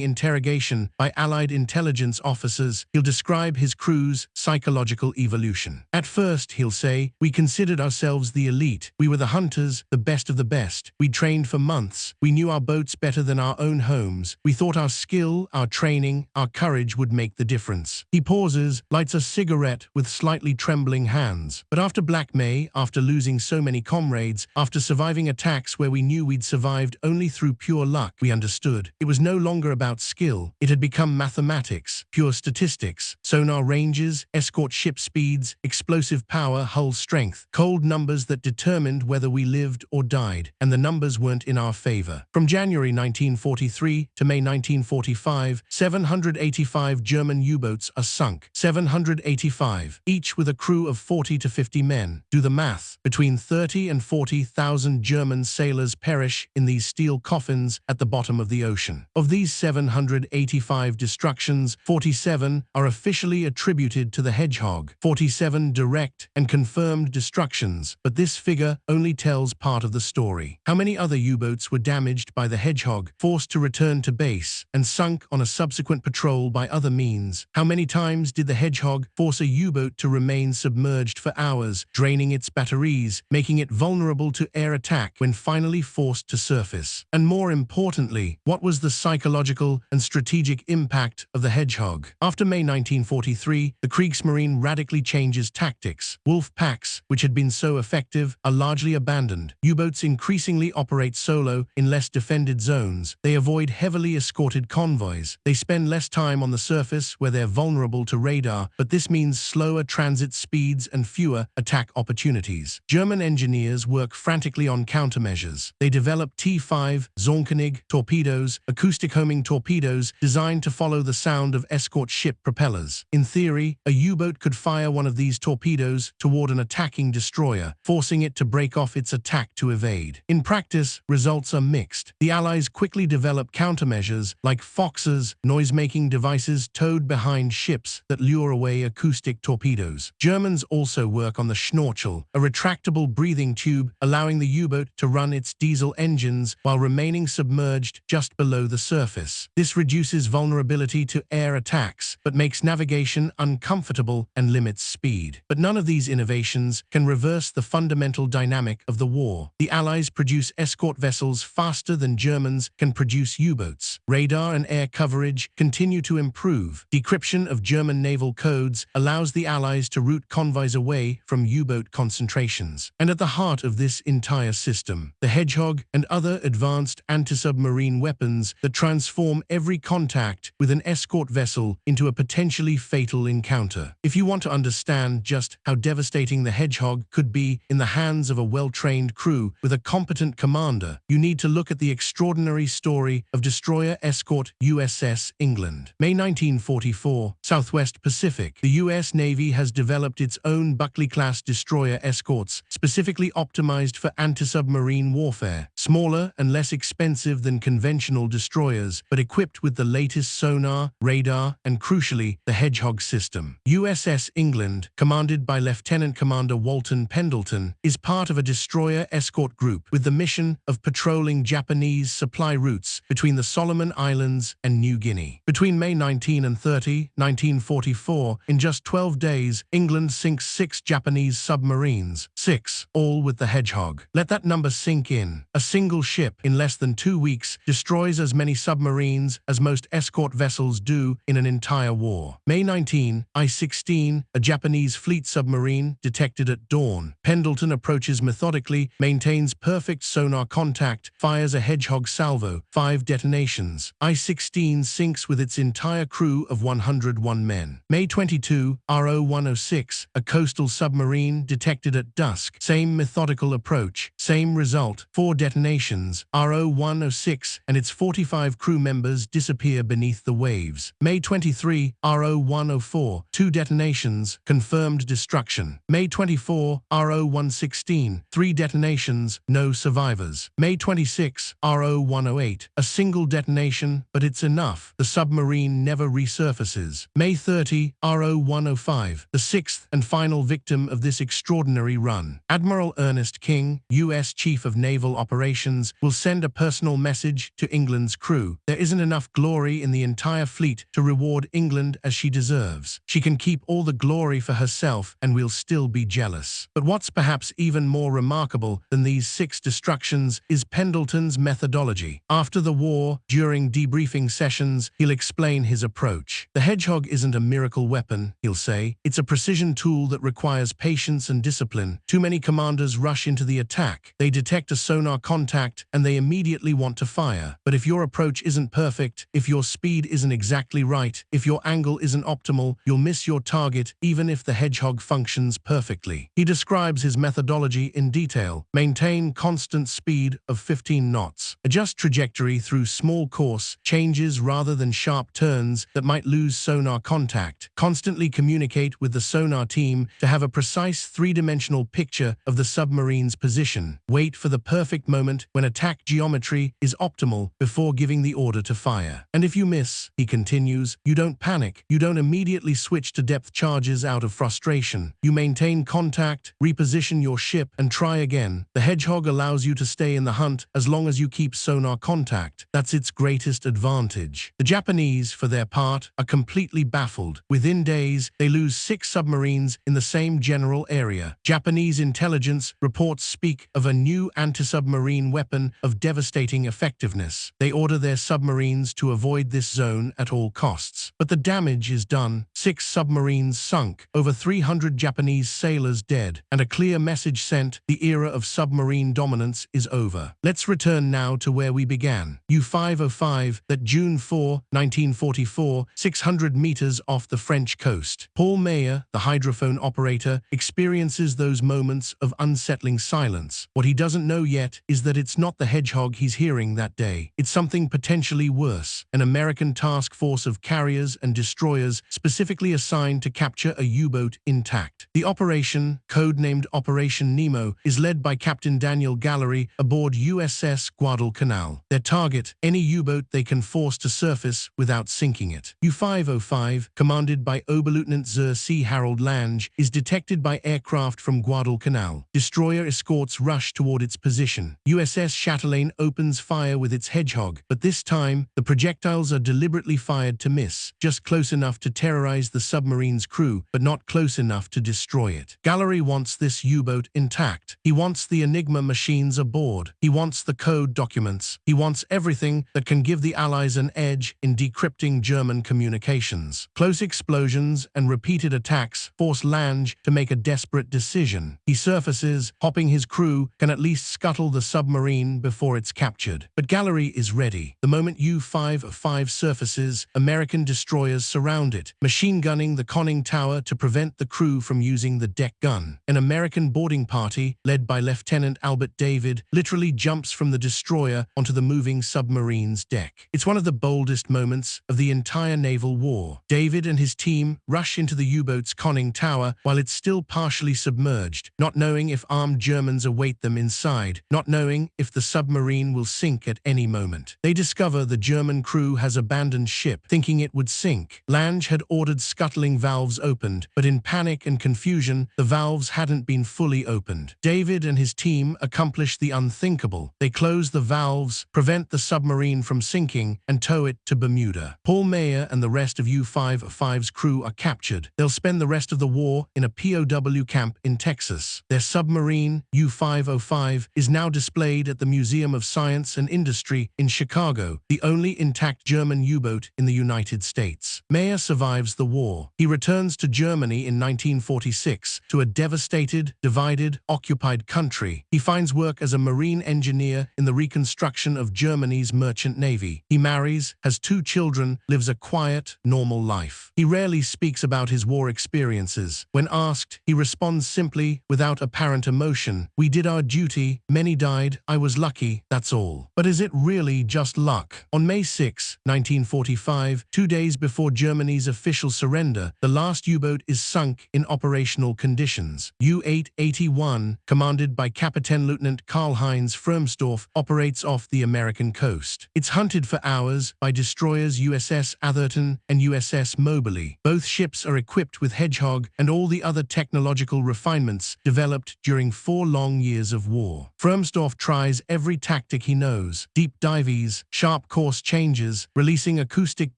interrogation by Allied intelligence officers, he'll describe his crew's psychological evolution. At first, he'll say, "We considered ourselves the elite. We were the hunters, the best of the best. We trained for months. We knew our boats better than our own homes. We thought our skill, our training, our courage would make the difference." He pauses, lights a cigarette with slightly trembling hands. But after Black May, after losing so many comrades, after surviving attacks where we knew we'd survived only through pure luck, we understood. It was no longer about skill. It had become mathematics, pure statistics, sonar ranges, escort ship speeds, explosive power, hull strength, cold numbers that determined whether we lived or died, and the numbers weren't in our favor. From January 1943 to May 1945, 785 German U-boats are sunk. 785, each with a crew of 40 to 50 men. Do the math. Between 30 and 40,000 German sailors perish in these steel coffins at the bottom of the ocean. Of these 785 destructions, 47 are officially attributed to the Hedgehog, 47 direct and confirmed destructions, but this figure only tells part of the story. How many other U-boats were damaged by the Hedgehog, forced to return to base, and sunk on a subsequent patrol by other means? How many times did the Hedgehog force a U-boat to remain submerged for hours, draining its batteries, making it vulnerable to air attack when finally forced to surface? And more importantly, what was the psychological and strategic impact of the Hedgehog? After May 1943, the Kriegsmarine radically changes tactics. Wolf packs, which had been so effective, are largely abandoned. U-boats increasingly operate solo in less defended zones. They avoid heavily escorted convoys. They spend less time on the surface where they're vulnerable to radar, but this means slower transit speeds and fewer attack opportunities. German engineers work frantically on countermeasures. They develop T5 Zornkönig torpedoes, acoustic homing torpedoes designed to follow the sound of escort ship propellers. In theory, a U-boat could fire one of these torpedoes toward an attacking destroyer, forcing it to break off its attack to evade. In practice, results are mixed. The Allies quickly develop countermeasures like Foxes, noise-making devices towed behind ships that lure away acoustic torpedoes. Germans also work on the Schnorchel, a retractable breathing tube allowing the U-boat to run its diesel engines while remaining submerged just below the surface. This reduces vulnerability to air attacks, but makes navigation uncomfortable and limits speed. But none of these innovations can reverse the fundamental dynamic of the war. The Allies produce escort vessels faster than Germans can produce U-boats. Radar and air coverage continue to improve. Decryption of German naval codes allows the Allies to route convoys away from U-boat concentrations. And at the heart of this entire system, the Hedgehog and other advanced anti-submarine weapons that transform every contact with an escort vessel into a potentially fatal encounter. If you want to understand just how devastating the Hedgehog could be in the hands of a well-trained crew with a competent commander, you need to look at the extraordinary story of destroyer escort USS England. May 1944, Southwest Pacific. The U.S. Navy has developed its own Buckley-class destroyer escorts, specifically optimized for anti-submarine warfare. Smaller and less expensive than conventional destroyers, but equipped with the latest sonar, radar, and crucially, the Hedgehog system. USS England, commanded by Lieutenant Commander Walton Pendleton, is part of a destroyer escort group with the mission of patrolling Japanese supply routes between the Solomon Islands and New Guinea. Between May 19 and 30, 1944, in just 12 days, England sinks 6 Japanese submarines. 6, all with the Hedgehog. Let that number sink in. A single ship, in less than 2 weeks, destroys as many submarines as most escort vessels do in an entire war. May 19, I-16, a Japanese fleet submarine, detected at dawn. Pendleton approaches methodically, maintains perfect sonar contact, fires a Hedgehog salvo, 5 detonations. I-16 sinks with its entire crew of 101 men. May 22, RO-106, a coastal submarine detected at dusk. Same methodical approach, same result. 4 detonations. RO-106 and its 45 crew members disappear beneath the waves. May 23, RO-104, 2 detonations, confirmed destruction. May 24, RO-116, 3 detonations, no survivors. May 26, RO-108, a single detonation, but it's enough. The submarine never resurfaces. May 30, RO-105, the 6th and final victim of this extraordinary run. Admiral Ernest King, U.S. Chief of Naval Operations, will send a personal message to England's crew. There isn't enough glory in the entire fleet to reward England as she deserves. She can keep all the glory for herself and we'll still be jealous. But what's perhaps even more remarkable than these 6 destructions is Pendleton's methodology. After the war, during debriefing sessions, he'll explain his approach. The Hedgehog isn't a miracle weapon, he'll say. It's a precision tool that requires patience and discipline. Too many commanders rush into the attack. They detect a sonar contact and they immediately want to fire. But if your approach isn't perfect, if your speed isn't exactly right, if your angle isn't optimal, you'll miss your target even if the Hedgehog functions perfectly. He describes his methodology in detail. Maintain constant speed of 15 knots. Adjust trajectory through small course changes rather than sharp turns that might lose sonar contact. Constantly communicate with the sonar team to have a precise 3-dimensional picture of the submarine's position. Wait for the perfect moment when attack geometry is optimal before giving the order to fire. And if you miss, he continues, you don't panic. You don't immediately switch to depth charges out of frustration. You maintain contact, reposition your ship, and try again. The Hedgehog allows you to stay in the hunt as long as you keep sonar contact. That's its greatest advantage. The Japanese, for their part, are completely baffled. Within days, they lose 6 submarines in the same general area. Japanese intelligence reports speak of a new anti-submarine weapon of devastating effectiveness. They order their submarines to avoid this zone at all costs. But the damage is done. 6 submarines sunk, over 300 Japanese sailors dead, and a clear message sent: the era of submarine dominance is over. Let's return now to where we began. U-505, that June 4, 1944, 600 meters off the French coast. Paul Meyer, the hydrophone operator, experiences those moments of unsettling silence. What he doesn't know yet is that it's not the Hedgehog he's hearing that day. It's something potentially worse. An American task force of carriers and destroyers specifically assigned to capture a U-boat intact. The operation, codenamed Operation Nemo, is led by Captain Daniel Gallery aboard USS Guadalcanal. Their target, any U-boat they can force to surface without sinking it. U-505, commanded by Oberleutnant Sir C. Harold Lange, is detected by aircraft from Guadalcanal. Destroyer escorts rush toward its position. USS Chatelaine opens fire with its Hedgehog, but this time, the projectiles are deliberately fired to miss, just close enough to terrorize the submarine's crew, but not close enough to destroy it. Gallery wants this U-boat intact. He wants the Enigma machines aboard. He wants the code documents. He wants everything that can give the Allies an edge in decrypting German communications. Close explosions and repeated attacks force Lange to make a desperate decision. He surfaces, hoping his crew can at least scuttle the submarine before it's captured. But Gallery is ready. The moment U-505 surfaces, American destroyers surround it, machine gunning the conning tower to prevent the crew from using the deck gun. An American boarding party, led by Lieutenant Albert David, literally jumps from the destroyer onto the moving submarine's deck. It's one of the boldest moments of the entire naval war. David and his team rush into the U-boat's conning tower while it's still partially submerged, not knowing if armed Germans await them inside, not knowing if the submarine will sink at any moment. They discover the German crew has abandoned ship, thinking it would sink. Lange had ordered scuttling valves opened, but in panic and confusion, the valves hadn't been fully opened. David and his team accomplish the unthinkable. They close the valves, prevent the submarine from sinking, and tow it to Bermuda. Paul Meyer and the rest of U-505's crew are captured. They'll spend the rest of the war in a POW camp in Texas. Their submarine, U-505, is now displayed at the Museum of Science and Industry in Chicago, the only intact German U-boat in the United States. Meyer survives the war. He returns to Germany in 1946, to a devastated, divided, occupied country. He finds work as a marine engineer in the reconstruction of Germany's merchant navy. He marries, has 2 children, lives a quiet, normal life. He rarely speaks about his war experiences. When asked, he responds simply, without apparent emotion, "We did our duty, many died, I was lucky, that's all." But is it really just luck? On May 6, 1945, 2 days before Germany's official surrender, the last U-boat is sunk in operational conditions. U-881, commanded by Captain Lieutenant Karl-Heinz Frömsdorf, operates off the American coast. It's hunted for hours by destroyers USS Atherton and USS Moberly. Both ships are equipped with Hedgehog and all the other technological refinements developed during 4 long years of war. Frömsdorf tries every tactic he knows: deep dives, sharp course changes, releasing acoustic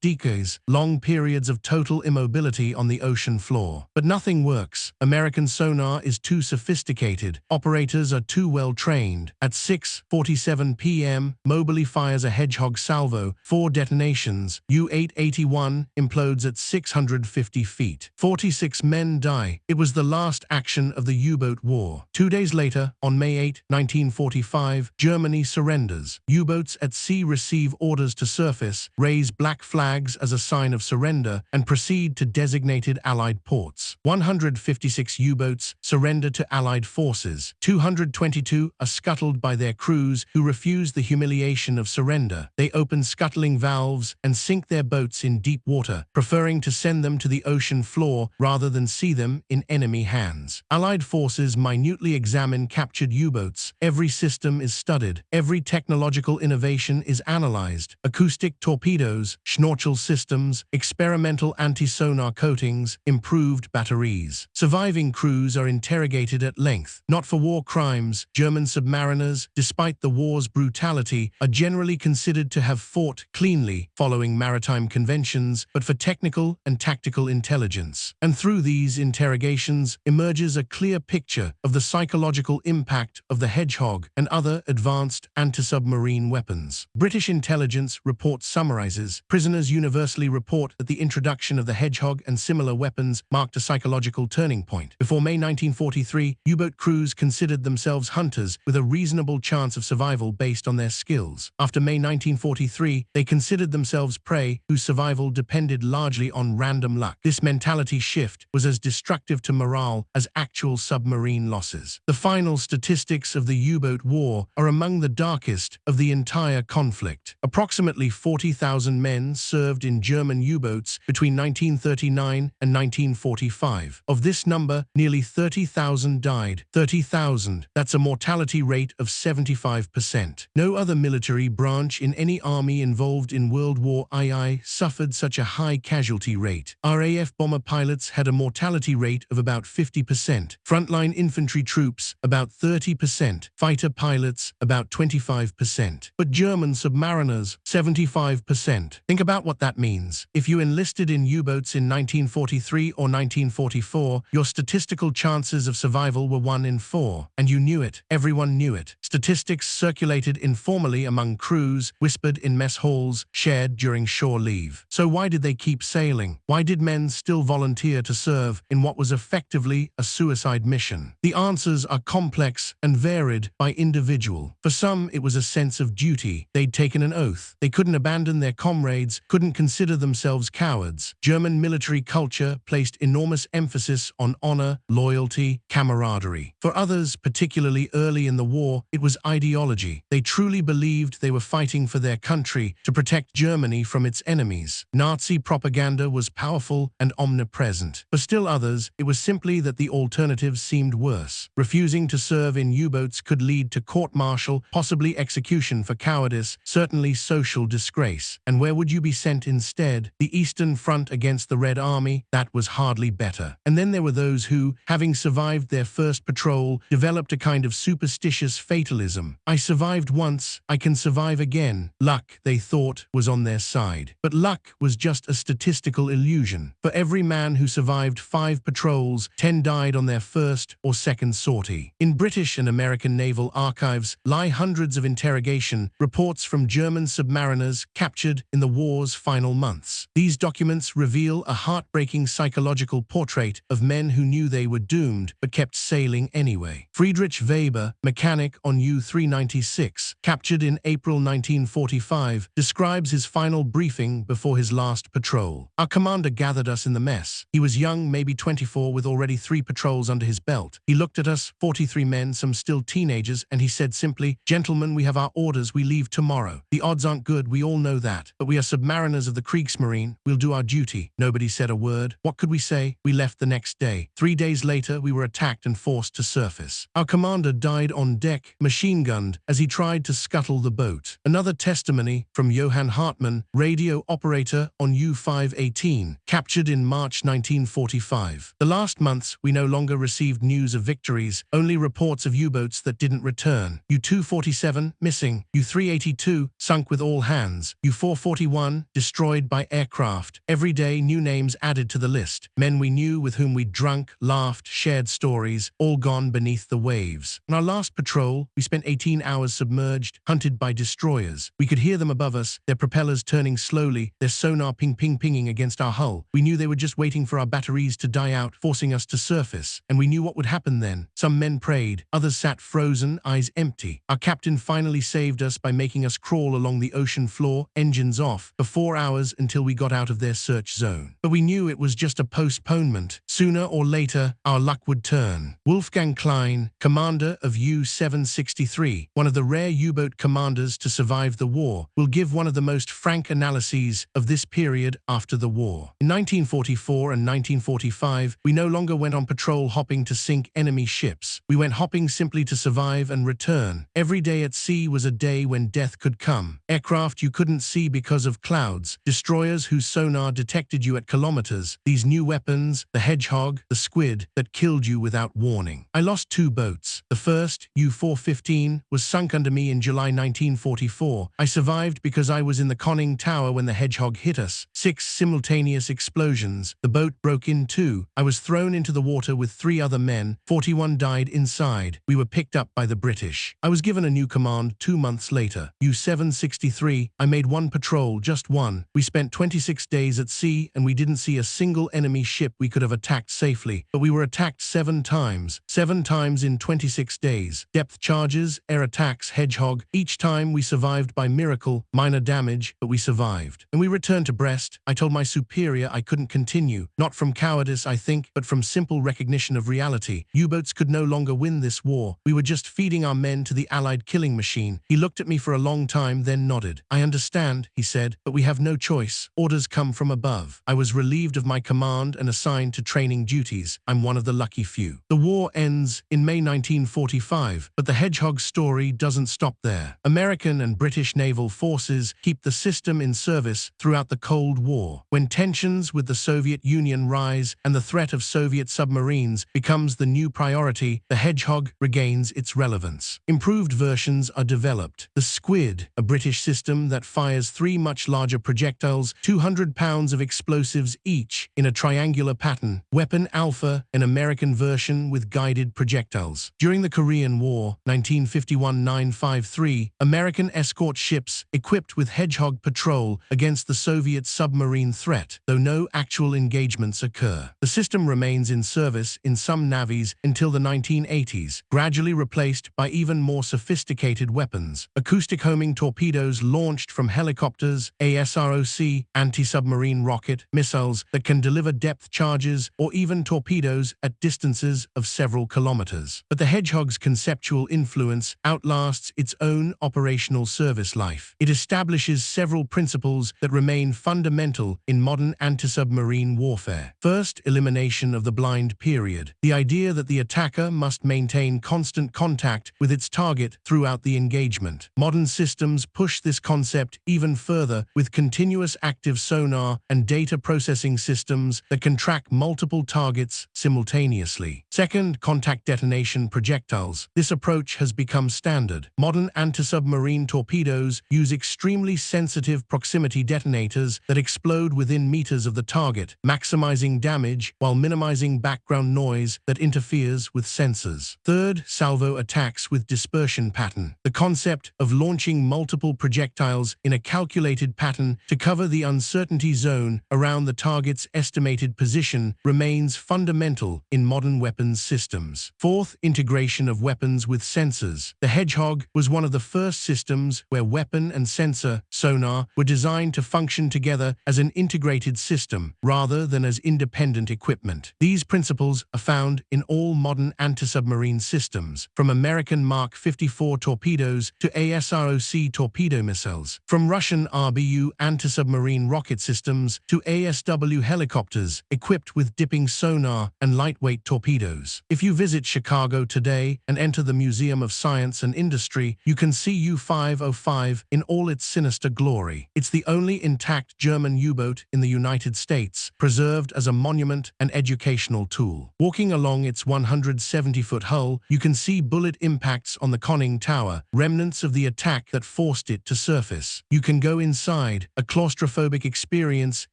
decoys, long periods of total immobility on the ocean floor. But nothing works. American sonar is too sophisticated. Operators are too well trained. At 6:47 p.m., Moberly fires a Hedgehog salvo, 4 detonations. U-881 implodes at 650 feet. 46 men die. It was the last action of the U-boat war. 2 days later, on May 8, 1945, Germany surrenders. U-boats at sea receive orders to surface, raise black flags as a sign of surrender, and proceed to designated Allied ports. 156 U-boats surrender to Allied forces. 222 are scuttled by their crews who refuse the humiliation of surrender. They open scuttling valves and sink their boats in deep water, preferring to send them to the ocean floor rather than see them in enemy hands. Allied forces minutely examine captured U-boats. Every system is studied. Every technological innovation is analyzed. Acoustic torpedoes, Schnorchel systems, experimental anti-sonar coatings, improved batteries. Surviving crews are interrogated at length. Not for war crimes, German submariners, despite the war's brutality, are generally considered to have fought cleanly, following maritime conventions, but for technical and tactical intelligence. And through these interrogations emerges a clear picture of the psychological impact of the Hedgehog and other advanced anti-submarine weapons. British intelligence report summarizes, prisoners universally report that the introduction of the Hedgehog and similar weapons marked a psychological turning point. Before May 1943, U-boat crews considered themselves hunters with a reasonable chance of survival based on their skills. After May 1943, they considered themselves prey whose survival depended largely on random luck. This mentality shift was as destructive to morale as actual submarine losses. The final statistics of the U-boat war are among the darkest of the entire conflict. Approximately 40,000 men served in German U-boats between 1939 and 1945. Of this number, nearly 30,000 died. 30,000. That's a mortality rate of 75%. No other military branch in any army involved in World War II suffered such a high casualty rate. RAF bomber pilots had a mortality rate of about 50%. Frontline infantry troops, about 30%. Fighter pilots, about 25%. But German submariners, 75%. Think about what that means. If you enlisted in U-boats in 1943 or 1944, your statistical chances of survival were 1 in 4. And you knew it. Everyone knew it. Statistics circulated informally among crews, whispered in mess halls, shared during shore leave. So why did they keep sailing? Why did men still volunteer to serve in what was effectively a suicide mission? The answers are complex and varied by individual. For some, it was a sense of duty. They'd taken an oath. They couldn't abandon their comrades, couldn't consider themselves cowards. German military culture placed enormous emphasis on honor, loyalty, camaraderie. For others, particularly early in the war, it was ideology. They truly believed they were fighting for their country to protect Germany from its enemies. Nazi propaganda was powerful and omnipresent. For still others, it was simply that the alternatives seemed worse. Refusing to serve in U-boats could lead to court-martial, possibly execution for cowardice, certainly social disgrace. And where would you be sent instead? The Eastern Front against the Red Army? That was hardly better. And then there were those who, having survived their first patrol, developed a kind of superstitious fatalism. I survived once, I can survive again. Luck, they thought, was on their side. But luck was just a statistical illusion. For every man who survived 5 patrols, 10 died on their first or second sortie. In British and American naval archives lie hundreds of interrogation reports from German submariners captured in the war's final months. These documents reveal reveal a heartbreaking psychological portrait of men who knew they were doomed but kept sailing anyway. Friedrich Weber, mechanic on U-396, captured in April 1945, describes his final briefing before his last patrol. Our commander gathered us in the mess. He was young, maybe 24, with already 3 patrols under his belt. He looked at us, 43 men, some still teenagers, and he said simply, "Gentlemen, we have our orders. We leave tomorrow. The odds aren't good, we all know that. But we are submariners of the Kriegsmarine. We'll do our duty." Nobody said a word. What could we say? We left the next day. 3 days later, we were attacked and forced to surface. Our commander died on deck, machine-gunned, as he tried to scuttle the boat. Another testimony from Johann Hartmann, radio operator on U-518, captured in March 1945. The last months, we no longer received news of victories, only reports of U-boats that didn't return. U-247, missing. U-382, sunk with all hands. U-441, destroyed by aircraft. Every day, new names added to the list. Men we knew, with whom we'd drunk, laughed, shared stories, all gone beneath the waves. On our last patrol, we spent 18 hours submerged, hunted by destroyers. We could hear them above us, their propellers turning slowly, their sonar pinging against our hull. We knew they were just waiting for our batteries to die out, forcing us to surface. And we knew what would happen then. Some men prayed, others sat frozen, eyes empty. Our captain finally saved us by making us crawl along the ocean floor, engines off, for 4 hours until we got out of their search zone. But we knew it was just a postponement. Sooner or later, our luck would turn. Wolfgang Klein, commander of U-763, one of the rare U-boat commanders to survive the war, will give one of the most frank analyses of this period after the war. In 1944 and 1945, we no longer went on patrol hopping to sink enemy ships. We went hopping simply to survive and return. Every day at sea was a day when death could come. Aircraft you couldn't see because of clouds, destroyers whose sonar detected you at kilometers, these new weapons, the Hedgehog, the Squid, that killed you without warning. I lost 2 boats. The first, U-415, was sunk under me in July 1944. I survived because I was in the conning tower when the Hedgehog hit us. 6 simultaneous explosions. The boat broke in 2. I was thrown into the water with 3 other men. 41 died inside. We were picked up by the British. I was given a new command 2 months later. U-763, I made 1 patrol, just 1. We spent 26 days at sea and we didn't see a single enemy ship we could have attacked safely. But we were attacked 7 times. 7 times in 26 days. Depth charges, air attacks, Hedgehog. Each time we survived by miracle, minor damage, but we survived. And we returned to Brest. I told my superior I couldn't continue. Not from cowardice, I think, but from simple recognition of reality. U-boats could no longer win this war. We were just feeding our men to the Allied killing machine. He looked at me for a long time, then nodded. "I understand," he said, "but we have no choice. Orders come from above." I was relieved of my command and assigned to training duties. I'm one of the lucky few. The war ends in May 1945, but the Hedgehog story doesn't stop there. American and British naval forces keep the system in service throughout the Cold War. When tensions with the Soviet Union rise and the threat of Soviet submarines becomes the new priority, the Hedgehog regains its relevance. Improved versions are developed. The Squid, a British system that fires 3 much larger projectiles, 200 pounds of explosives each, in a triangular pattern. Weapon Alpha, an American version with guided projectiles. During the Korean War, 1951-953, American escort ships equipped with Hedgehog patrol against the Soviet submarine threat, though no actual engagements occur. The system remains in service in some navies until the 1980s, gradually replaced by even more sophisticated weapons. Acoustic homing torpedoes launched from helicopters, ASROC, anti-submarine rocket missiles that can deliver depth charges, or even torpedoes at distances of several kilometers. But the Hedgehog's conceptual influence outlasts its own operational service life. It establishes several principles that remain fundamental in modern anti-submarine warfare. First, elimination of the blind period. The idea that the attacker must maintain constant contact with its target throughout the engagement. Modern systems push this concept even further with continuous active sonar and data processing systems that can track multiple targets simultaneously. Second, contact detonation projectiles. This approach has become standard. Modern anti-submarine torpedoes use extremely sensitive proximity detonators that explode within meters of the target, maximizing damage while minimizing background noise that interferes with sensors. Third, salvo attacks with dispersion pattern. The concept of launching multiple projectiles in a calculated pattern to cover the uncertainty zone around the target's estimated position remains fundamental in modern weapons systems. Fourth, integration of weapons with sensors. The Hedgehog was one of the first systems where weapon and sensor, sonar, were designed to function together as an integrated system rather than as independent equipment. These principles are found in all modern anti-submarine systems, from American Mark 54 torpedoes to ASROC torpedo missiles, from Russian RBU anti-submarine rocket systems to ASW helicopters equipped with dipping sonar and lightweight torpedoes. If you visit Chicago today and enter the Museum of Science and Industry, you can see U-505 in all its sinister glory. It's the only intact German U-boat in the United States, preserved as a monument and educational tool. Walking along its 170-foot hull, you can see bullet impacts on the conning tower, remnants of the attack that forced it to surface. You can go inside, a claustrophobic experience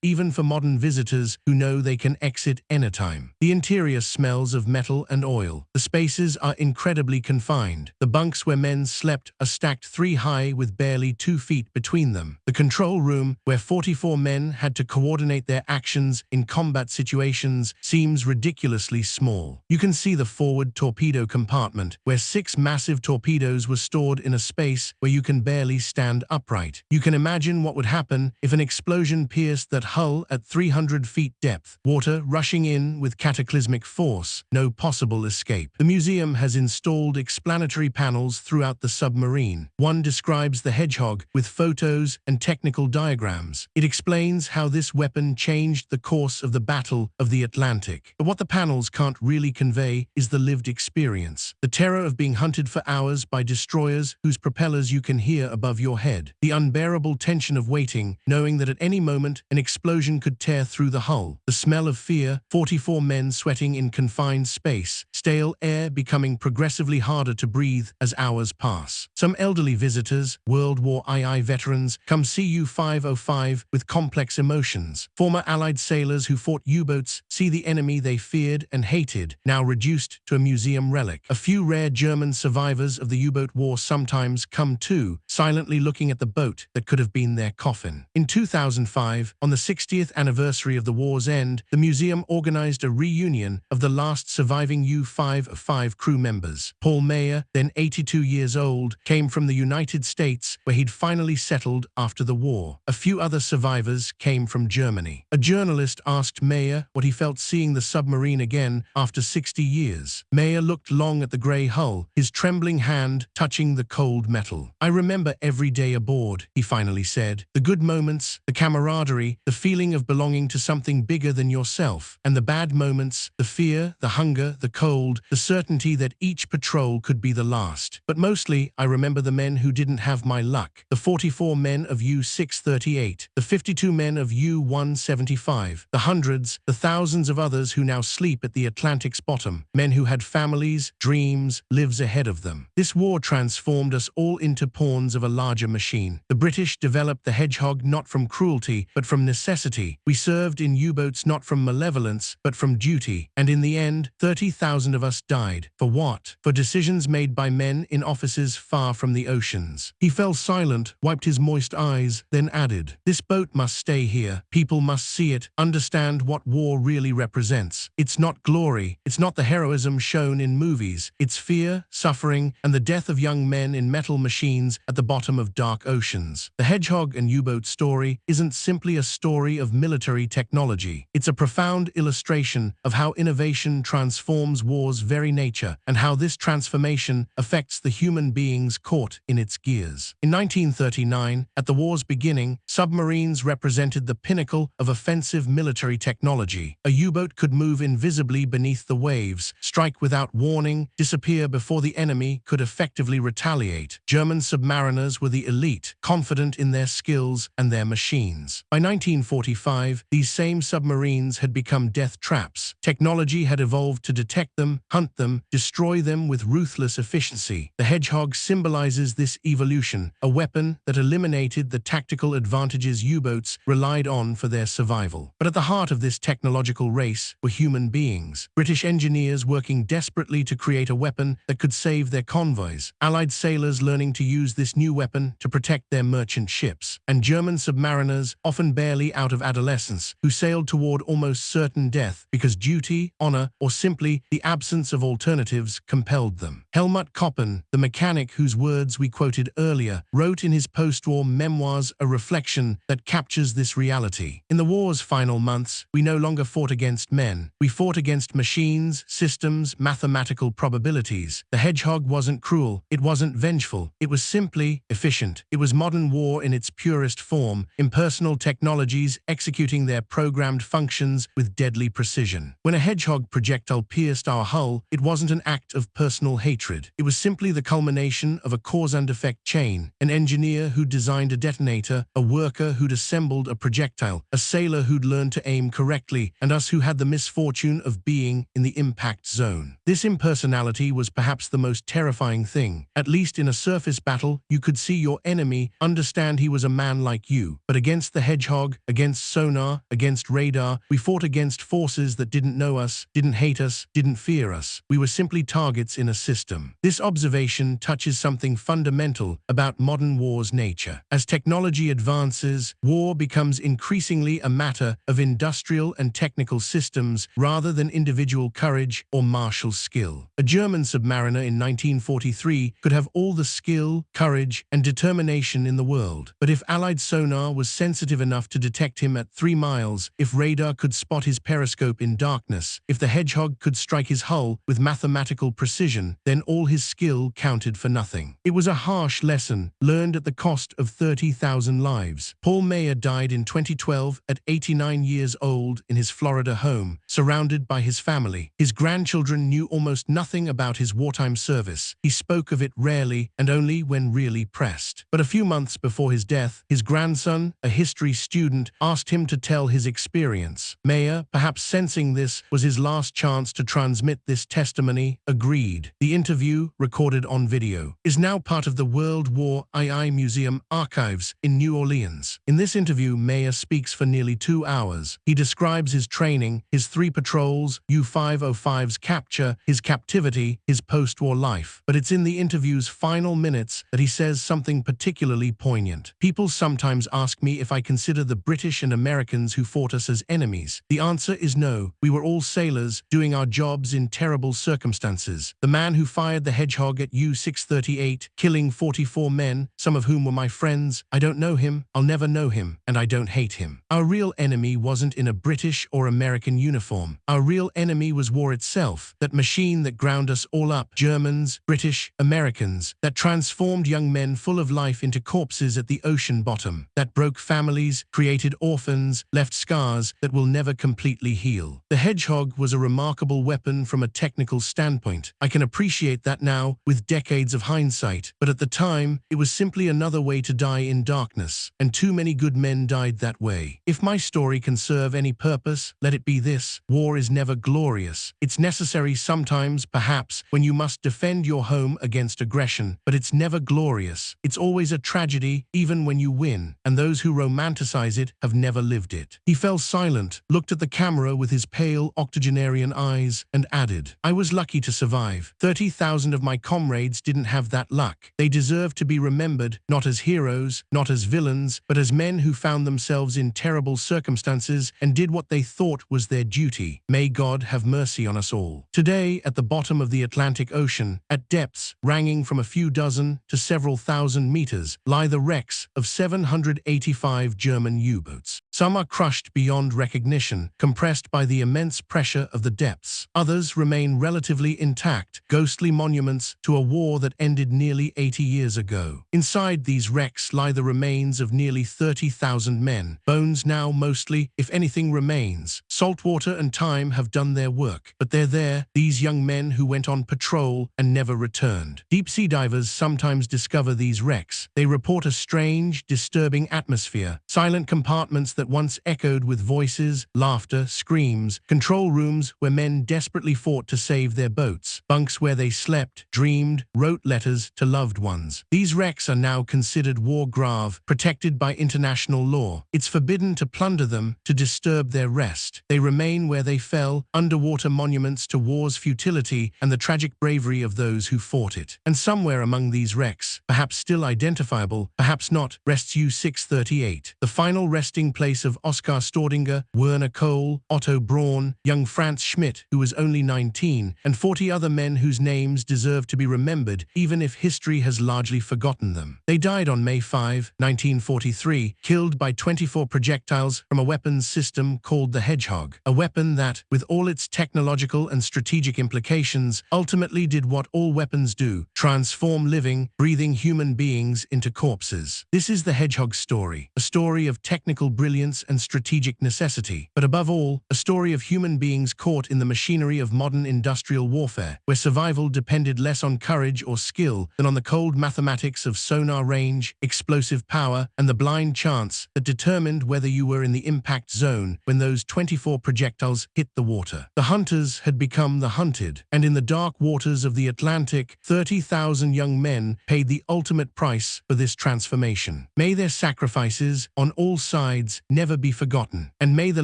even for modern visitors who know they can exit anytime. The interior smells of metal and oil. The spaces are incredibly confined. The bunks where men slept are stacked 3 high with barely 2 feet between them. The control room, where 44 men had to coordinate their actions in combat situations, seems ridiculously small. You can see the forward torpedo compartment, where 6 massive torpedoes were stored in a space where you can barely stand upright. You can imagine what would happen if an explosion pierced that hull at 300 feet depth. Water rushing in with cataclysmic force. No possible escape. The museum has installed explanatory panels throughout the submarine. One describes the Hedgehog with photos and technical diagrams. It explains how this weapon changed the course of the Battle of the Atlantic. But what the panels can't really convey is the lived experience. The terror of being hunted for hours by destroyers whose propellers you can hear above your head. The unbearable tension of waiting, knowing that at any moment an explosion could tear through the hull. The smell of fear, 44 men sweating in confined space, stale air becoming progressively harder to breathe as hours pass. Some elderly visitors, World War II veterans, come see U-505 with complex emotions. Former Allied sailors who fought U-boats see the enemy they feared and hated, now reduced to a museum relic. A few rare German survivors of the U-boat war sometimes come too, silently looking at the boat that could have been their coffin. In 2005, on the 60th anniversary of the war's end, the museum organized a reunion of the last surviving U-505 crew members. Paul Mayer, then 82 years old, came from the United States, where he'd finally settled after the war. A few other survivors came from Germany. A journalist asked Mayer what he felt seeing the submarine again after 60 years. Mayer looked long at the grey hull, his trembling hand touching the cold metal. "I remember every day aboard," he finally said. "The good moments, the camaraderie, the feeling of belonging to something bigger than yourself, and the bad moments, the fear, the hunger, the cold, the certainty that each patrol could be the last. But mostly, I remember the men who didn't have my luck, the 44 men of U-638, the 52 men of U-175, the hundreds, the thousands of others who now sleep at the Atlantic's bottom, men who had families, dreams, lives ahead of them. This war transformed us all into pawns of a larger machine. The British developed the Hedgehog not from cruelty, but from necessity. We served in U-boats not from malevolence, but from duty. And in the end, 30,000 of us died. For what? For decisions made by men in offices far from the oceans." He fell silent, wiped his moist eyes, then added, "This boat must stay here. People must see it, understand what war really represents. It's not glory. It's not the heroism shown in movies. It's fear, suffering, and the death of young men in metal machines at the bottom of dark oceans." The Hedgehog and U-boat story isn't simply a story of military technology. It's a profound illustration of how innovation transforms war's very nature and how this transformation affects the human beings caught in its gears. In 1939, at the war's beginning, submarines represented the pinnacle of offensive military technology. A U-boat could move invisibly beneath the waves, strike without warning, disappear before the enemy could effectively retaliate. German submariners were the elite, confident in their skills and their machines. By 1945, these same submarines had become death traps. Technology had evolved to detect them, hunt them, destroy them with ruthless efficiency. The Hedgehog symbolizes this evolution, a weapon that eliminated the tactical advantages U-boats relied on for their survival. But at the heart of this technological race were human beings. British engineers working desperately to create a weapon that could save their convoys, Allied sailors learning to use this new weapon to protect their merchant ships, and German submariners, often barely out out of adolescence, who sailed toward almost certain death because duty, honor, or simply the absence of alternatives compelled them. Helmut Koppen, the mechanic whose words we quoted earlier, wrote in his post-war memoirs a reflection that captures this reality. In the war's final months, we no longer fought against men. We fought against machines, systems, mathematical probabilities. The Hedgehog wasn't cruel. It wasn't vengeful. It was simply efficient. It was modern war in its purest form, impersonal technologies executing their programmed functions with deadly precision. When a Hedgehog projectile pierced our hull, it wasn't an act of personal hatred. It was simply the culmination of a cause and effect chain. An engineer who designed a detonator, a worker who'd assembled a projectile, a sailor who'd learned to aim correctly, and us who had the misfortune of being in the impact zone. This impersonality was perhaps the most terrifying thing. At least in a surface battle, you could see your enemy, understand he was a man like you. But against the Hedgehog, against sonar, against radar, we fought against forces that didn't know us, didn't hate us, didn't fear us. We were simply targets in a system. This observation touches something fundamental about modern war's nature. As technology advances, war becomes increasingly a matter of industrial and technical systems rather than individual courage or martial skill. A German submariner in 1943 could have all the skill, courage, and determination in the world. But if Allied sonar was sensitive enough to detect him at 3 miles, if radar could spot his periscope in darkness, if the Hedgehog could strike his hull with mathematical precision, then all his skill counted for nothing. It was a harsh lesson, learned at the cost of 30,000 lives. Paul Meyer died in 2012 at 89 years old in his Florida home, surrounded by his family. His grandchildren knew almost nothing about his wartime service. He spoke of it rarely and only when really pressed. But a few months before his death, his grandson, a history student, asked him to tell his experience. Meyer, perhaps sensing this was his last chance to transmit this testimony, agreed. The interview, recorded on video, is now part of the World War II Museum archives in New Orleans. In this interview, Meyer speaks for nearly 2 hours. He describes his training, his 3 patrols, U-505's capture, his captivity, his post-war life. But it's in the interview's final minutes that he says something particularly poignant. People sometimes ask me if I consider the British and Americans who fought us as enemies. The answer is no. We were all sailors, doing our jobs in terrible circumstances. The man who fired the Hedgehog at U-638, killing 44 men, some of whom were my friends, I don't know him, I'll never know him, and I don't hate him. Our real enemy wasn't in a British or American uniform. Our real enemy was war itself, that machine that ground us all up, Germans, British, Americans, that transformed young men full of life into corpses at the ocean bottom, that broke families, created orphans, left scars that will never completely heal. The Hedgehog was a remarkable weapon from a technical standpoint. I can appreciate that now, with decades of hindsight, but at the time, it was simply another way to die in darkness, and too many good men died that way. If my story can serve any purpose, let it be this: war is never glorious. It's necessary sometimes, perhaps, when you must defend your home against aggression, but it's never glorious. It's always a tragedy, even when you win, and those who romanticize it have never lived it. He fell silent, looked at the camera with his pale, octogenarian eyes, and added, "I was lucky to survive. 30,000 of my comrades didn't have that luck. They deserve to be remembered, not as heroes, not as villains, but as men who found themselves in terrible circumstances and did what they thought was their duty. May God have mercy on us all." Today, at the bottom of the Atlantic Ocean, at depths ranging from a few dozen to several thousand meters, lie the wrecks of 785 German U-boats. Some are crushed beyond recognition, compressed by the immense pressure of the depths. Others remain relatively intact, ghostly monuments to a war that ended nearly 80 years ago. Inside these wrecks lie the remains of nearly 30,000 men. Bones now mostly, if anything remains. Saltwater and time have done their work, but they're there, these young men who went on patrol and never returned. Deep-sea divers sometimes discover these wrecks. They report a strange, disturbing atmosphere, silent compartments that once echoed with voices, laughter, screams, control rooms where men desperately fought to save their boats, bunks where they slept, dreamed, wrote letters to loved ones. These wrecks are now considered war graves, protected by international law. It's forbidden to plunder them, to disturb their rest. They remain where they fell, underwater monuments to war's futility and the tragic bravery of those who fought it. And somewhere among these wrecks, perhaps still identifiable, perhaps not, rests U-638, the final resting place case of Oskar Staudinger, Werner Kohl, Otto Braun, young Franz Schmidt, who was only 19, and 40 other men whose names deserve to be remembered, even if history has largely forgotten them. They died on May 5, 1943, killed by 24 projectiles from a weapons system called the Hedgehog, a weapon that, with all its technological and strategic implications, ultimately did what all weapons do: transform living, breathing human beings into corpses. This is the Hedgehog story, a story of technical brilliance and strategic necessity, but above all, a story of human beings caught in the machinery of modern industrial warfare, where survival depended less on courage or skill than on the cold mathematics of sonar range, explosive power, and the blind chance that determined whether you were in the impact zone when those 24 projectiles hit the water. The hunters had become the hunted, and in the dark waters of the Atlantic, 30,000 young men paid the ultimate price for this transformation. May their sacrifices, on all sides, never be forgotten, and may the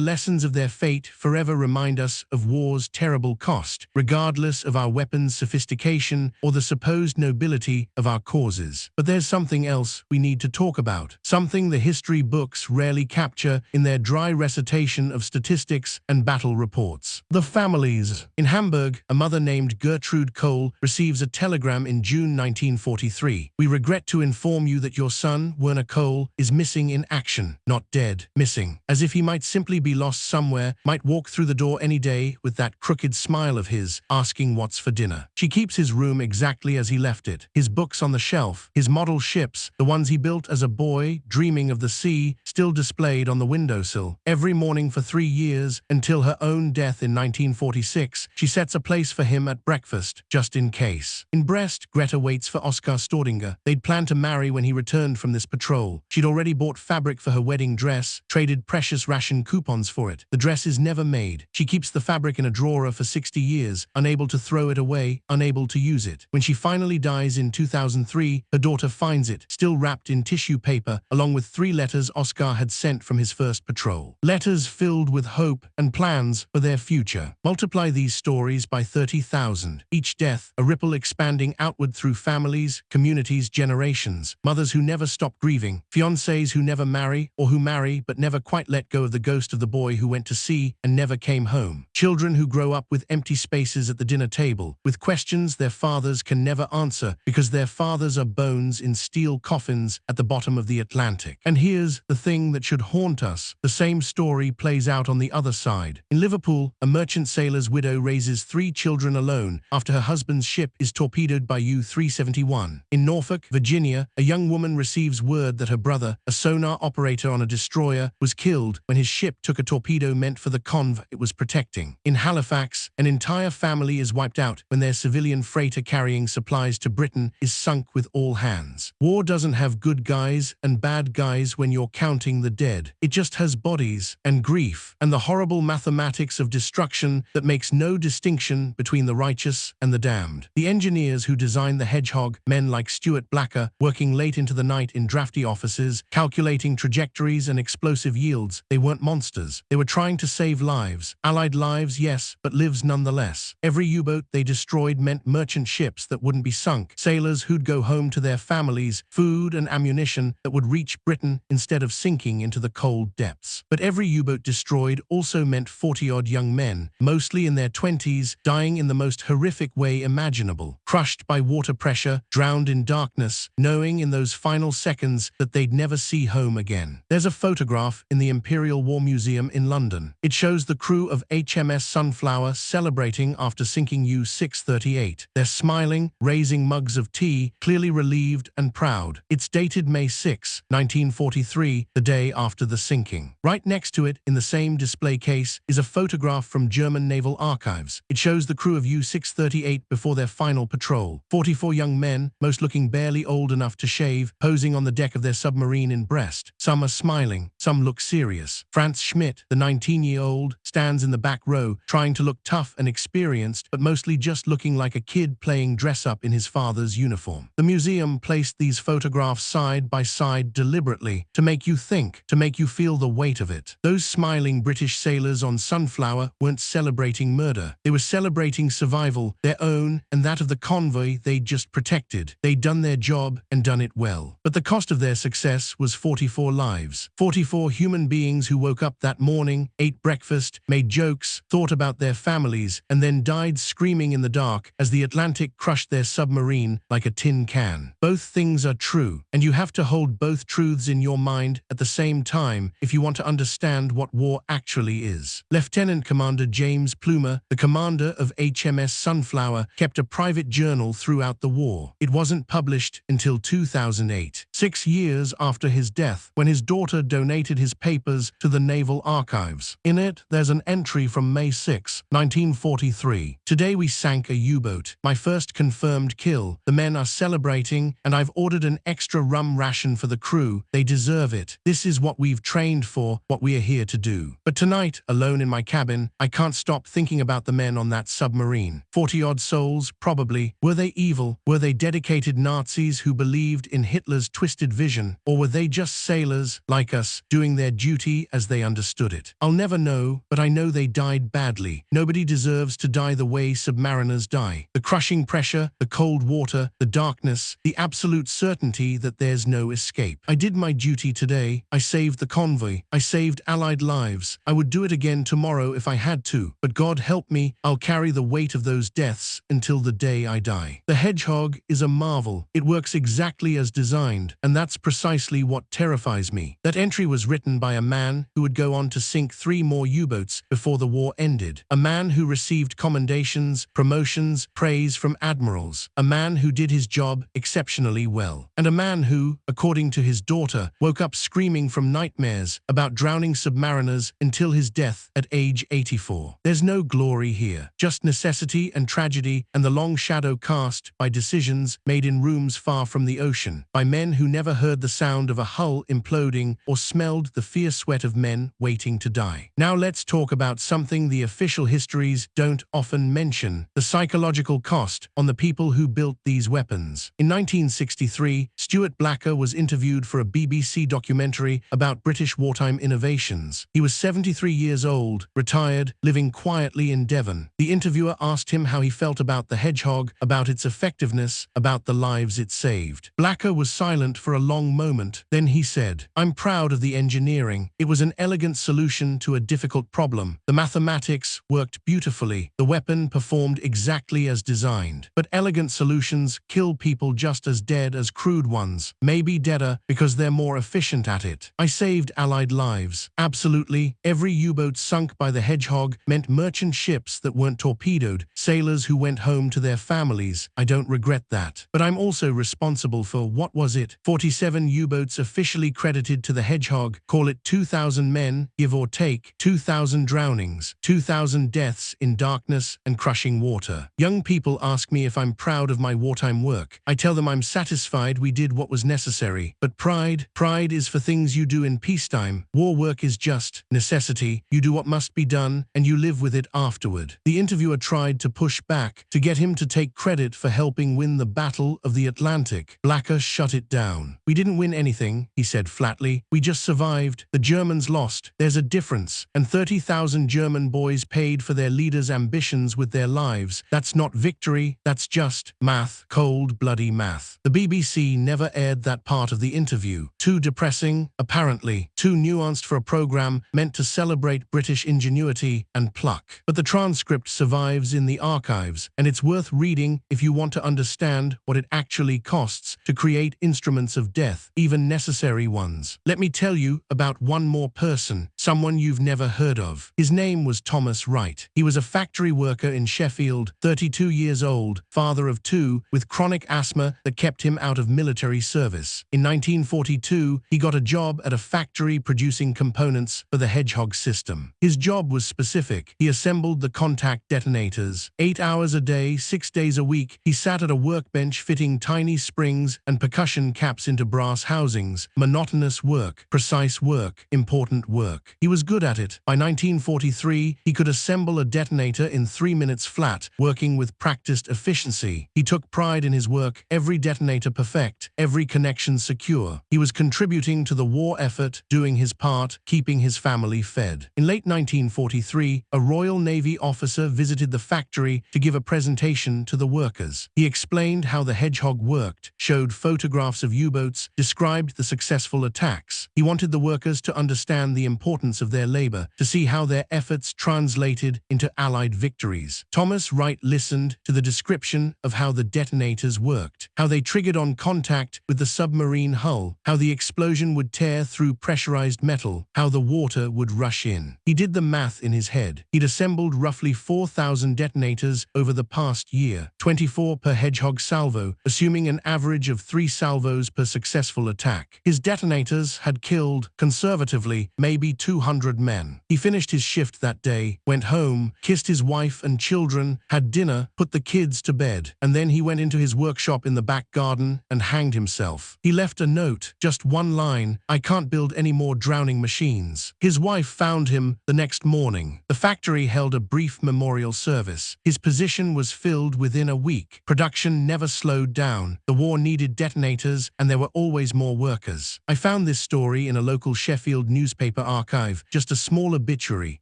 lessons of their fate forever remind us of war's terrible cost, regardless of our weapons' sophistication or the supposed nobility of our causes. But there's something else we need to talk about, something the history books rarely capture in their dry recitation of statistics and battle reports. The families. In Hamburg, a mother named Gertrude Kohl receives a telegram in June 1943. "We regret to inform you that your son, Werner Kohl, is missing in action, not dead, missing. As if he might simply be lost somewhere, might walk through the door any day with that crooked smile of his, asking what's for dinner." She keeps his room exactly as he left it, his books on the shelf, his model ships, the ones he built as a boy, dreaming of the sea, still displayed on the windowsill. Every morning for 3 years, until her own death in 1946, she sets a place for him at breakfast, just in case. In Brest, Greta waits for Oskar Staudinger. They'd planned to marry when he returned from this patrol. She'd already bought fabric for her wedding dress, traded precious ration coupons for it. The dress is never made. She keeps the fabric in a drawer for 60 years, unable to throw it away, unable to use it. When she finally dies in 2003, her daughter finds it, still wrapped in tissue paper, along with 3 letters Oskar had sent from his first patrol. Letters filled with hope and plans for their future. Multiply these stories by 30,000. Each death, a ripple expanding outward through families, communities, generations. Mothers who never stop grieving, fiancés who never marry, or who marry but never quite let go of the ghost of the boy who went to sea and never came home. Children who grow up with empty spaces at the dinner table, with questions their fathers can never answer because their fathers are bones in steel coffins at the bottom of the Atlantic. And here's the thing that should haunt us. The same story plays out on the other side. In Liverpool, a merchant sailor's widow raises 3 children alone after her husband's ship is torpedoed by U-371. In Norfolk, Virginia, a young woman receives word that her brother, a sonar operator on a destroyer, was killed when his ship took a torpedo meant for the convoy it was protecting. In Halifax, an entire family is wiped out when their civilian freighter carrying supplies to Britain is sunk with all hands. War doesn't have good guys and bad guys when you're counting the dead. It just has bodies and grief and the horrible mathematics of destruction that makes no distinction between the righteous and the damned. The engineers who designed the Hedgehog, men like Stuart Blacker, working late into the night in drafty offices, calculating trajectories and explosive yields, they weren't monsters. They were trying to save lives. Allied lives, yes, but lives nonetheless. Every U-boat they destroyed meant merchant ships that wouldn't be sunk, sailors who'd go home to their families, food and ammunition that would reach Britain instead of sinking into the cold depths. But every U-boat destroyed also meant 40-odd young men, mostly in their 20s, dying in the most horrific way imaginable, crushed by water pressure, drowned in darkness, knowing in those final seconds that they'd never see home again. There's a photograph in the Imperial War Museum in London. It shows the crew of HMS Sunflower celebrating after sinking U-638. They're smiling, raising mugs of tea, clearly relieved and proud. It's dated May 6, 1943, the day after the sinking. Right next to it, in the same display case, is a photograph from German naval archives. It shows the crew of U-638 before their final patrol. 44 young men, most looking barely old enough to shave, posing on the deck of their submarine in Brest. Some are smiling, some look serious. Franz Schmidt, the 19-year-old, stands in the back row, trying to look tough and experienced, but mostly just looking like a kid playing dress-up in his father's uniform. The museum placed these photographs side by side deliberately, to make you think, to make you feel the weight of it. Those smiling British sailors on Sunflower weren't celebrating murder. They were celebrating survival, their own and that of the convoy they'd just protected. They'd done their job and done it well. But the cost of their success was 44 lives. 44 saw human beings who woke up that morning, ate breakfast, made jokes, thought about their families, and then died screaming in the dark as the Atlantic crushed their submarine like a tin can. Both things are true, and you have to hold both truths in your mind at the same time if you want to understand what war actually is. Lieutenant Commander James Plumer, the commander of HMS Sunflower, kept a private journal throughout the war. It wasn't published until 2008, 6 years after his death, when his daughter donated his papers to the Naval Archives. In it, there's an entry from May 6, 1943. Today we sank a U-boat. My first confirmed kill. The men are celebrating, and I've ordered an extra rum ration for the crew. They deserve it. This is what we've trained for, what we are here to do. But tonight, alone in my cabin, I can't stop thinking about the men on that submarine. 40-odd souls, probably. Were they evil? Were they dedicated Nazis who believed in Hitler's twisted vision? Or were they just sailors, like us, doing their duty as they understood it? I'll never know, but I know they died badly. Nobody deserves to die the way submariners die. The crushing pressure, the cold water, the darkness, the absolute certainty that there's no escape. I did my duty today. I saved the convoy. I saved Allied lives. I would do it again tomorrow if I had to. But God help me, I'll carry the weight of those deaths until the day I die. The Hedgehog is a marvel. It works exactly as designed, and that's precisely what terrifies me. That entry was written by a man who would go on to sink 3 more U-boats before the war ended. A man who received commendations, promotions, praise from admirals. A man who did his job exceptionally well. And a man who, according to his daughter, woke up screaming from nightmares about drowning submariners until his death at age 84. There's no glory here, just necessity and tragedy and the long shadow cast by decisions made in rooms far from the ocean, by men who never heard the sound of a hull imploding or smelled the fierce sweat of men waiting to die. Now let's talk about something the official histories don't often mention: the psychological cost on the people who built these weapons. In 1963, Stuart Blacker was interviewed for a BBC documentary about British wartime innovations. He was 73 years old, retired, living quietly in Devon. The interviewer asked him how he felt about the Hedgehog, about its effectiveness, about the lives it saved. Blacker was silent for a long moment. Then he said, "I'm proud of the engineering. It was an elegant solution to a difficult problem. The mathematics worked beautifully. The weapon performed exactly as designed. But elegant solutions kill people just as dead as crude ones, maybe deader because they're more efficient at it. I saved Allied lives. Absolutely. Every U-boat sunk by the Hedgehog meant merchant ships that weren't torpedoed, sailors who went home to their families. I don't regret that. But I'm also responsible for, what was it, 47 U-boats officially credited to the Hedgehog. Call it 2,000 men, give or take, 2,000 drownings, 2,000 deaths in darkness and crushing water. Young people ask me if I'm proud of my wartime work. I tell them I'm satisfied we did what was necessary. But pride is for things you do in peacetime. War work is just necessity. You do what must be done, and you live with it afterward." The interviewer tried to push back, to get him to take credit for helping win the Battle of the Atlantic. Blacker shut it down. "We didn't win anything," he said flatly. "We just survived. The Germans lost. There's a difference. And 30,000 German boys paid for their leaders' ambitions with their lives. That's not victory. That's just math. Cold, bloody math." The BBC never aired that part of the interview. Too depressing, apparently. Too nuanced for a program meant to celebrate British ingenuity and pluck. But the transcript survives in the archives, and it's worth reading if you want to understand what it actually costs to create instruments of death, even necessary ones. Let me tell you about one more person, someone you've never heard of. His name was Thomas Wright. He was a factory worker in Sheffield, 32 years old, father of 2, with chronic asthma that kept him out of military service. In 1942, he got a job at a factory producing components for the Hedgehog system. His job was specific. He assembled the contact detonators. 8 hours a day, 6 days a week, he sat at a workbench fitting tiny springs and percussion caps into brass housings. Monotonous work, precise work, important work. He was good at it. By 1943, he could assemble a detonator in 3 minutes flat, working with practiced efficiency. He took pride in his work, every detonator perfect, every connection secure. He was contributing to the war effort, doing his part, keeping his family fed. In late 1943, a Royal Navy officer visited the factory to give a presentation to the workers. He explained how the Hedgehog worked, showed photographs of U-boats, described the successful attacks. He wanted the workers to understand the importance of their labor, to see how their efforts translated into Allied victories. Thomas Wright listened to the description of how the detonators worked, how they triggered on contact with the submarine hull, how the explosion would tear through pressurized metal, how the water would rush in. He did the math in his head. He'd assembled roughly 4,000 detonators over the past year, 24 per Hedgehog salvo, assuming an average of 3 salvos per successful attack. His detonators had killed, conservatively, maybe 200 men. He finished his shift that day, went home, kissed his wife and children, had dinner, put the kids to bed, and then he went into his workshop in the back garden and hanged himself. He left a note, just one line, "I can't build any more drowning machines." His wife found him the next morning. The factory held a brief memorial service. His position was filled within a week. Production never slowed down. The war needed detonators, and there were always more workers. I found this story in a local Sheffield newspaper archive, just a small obituary.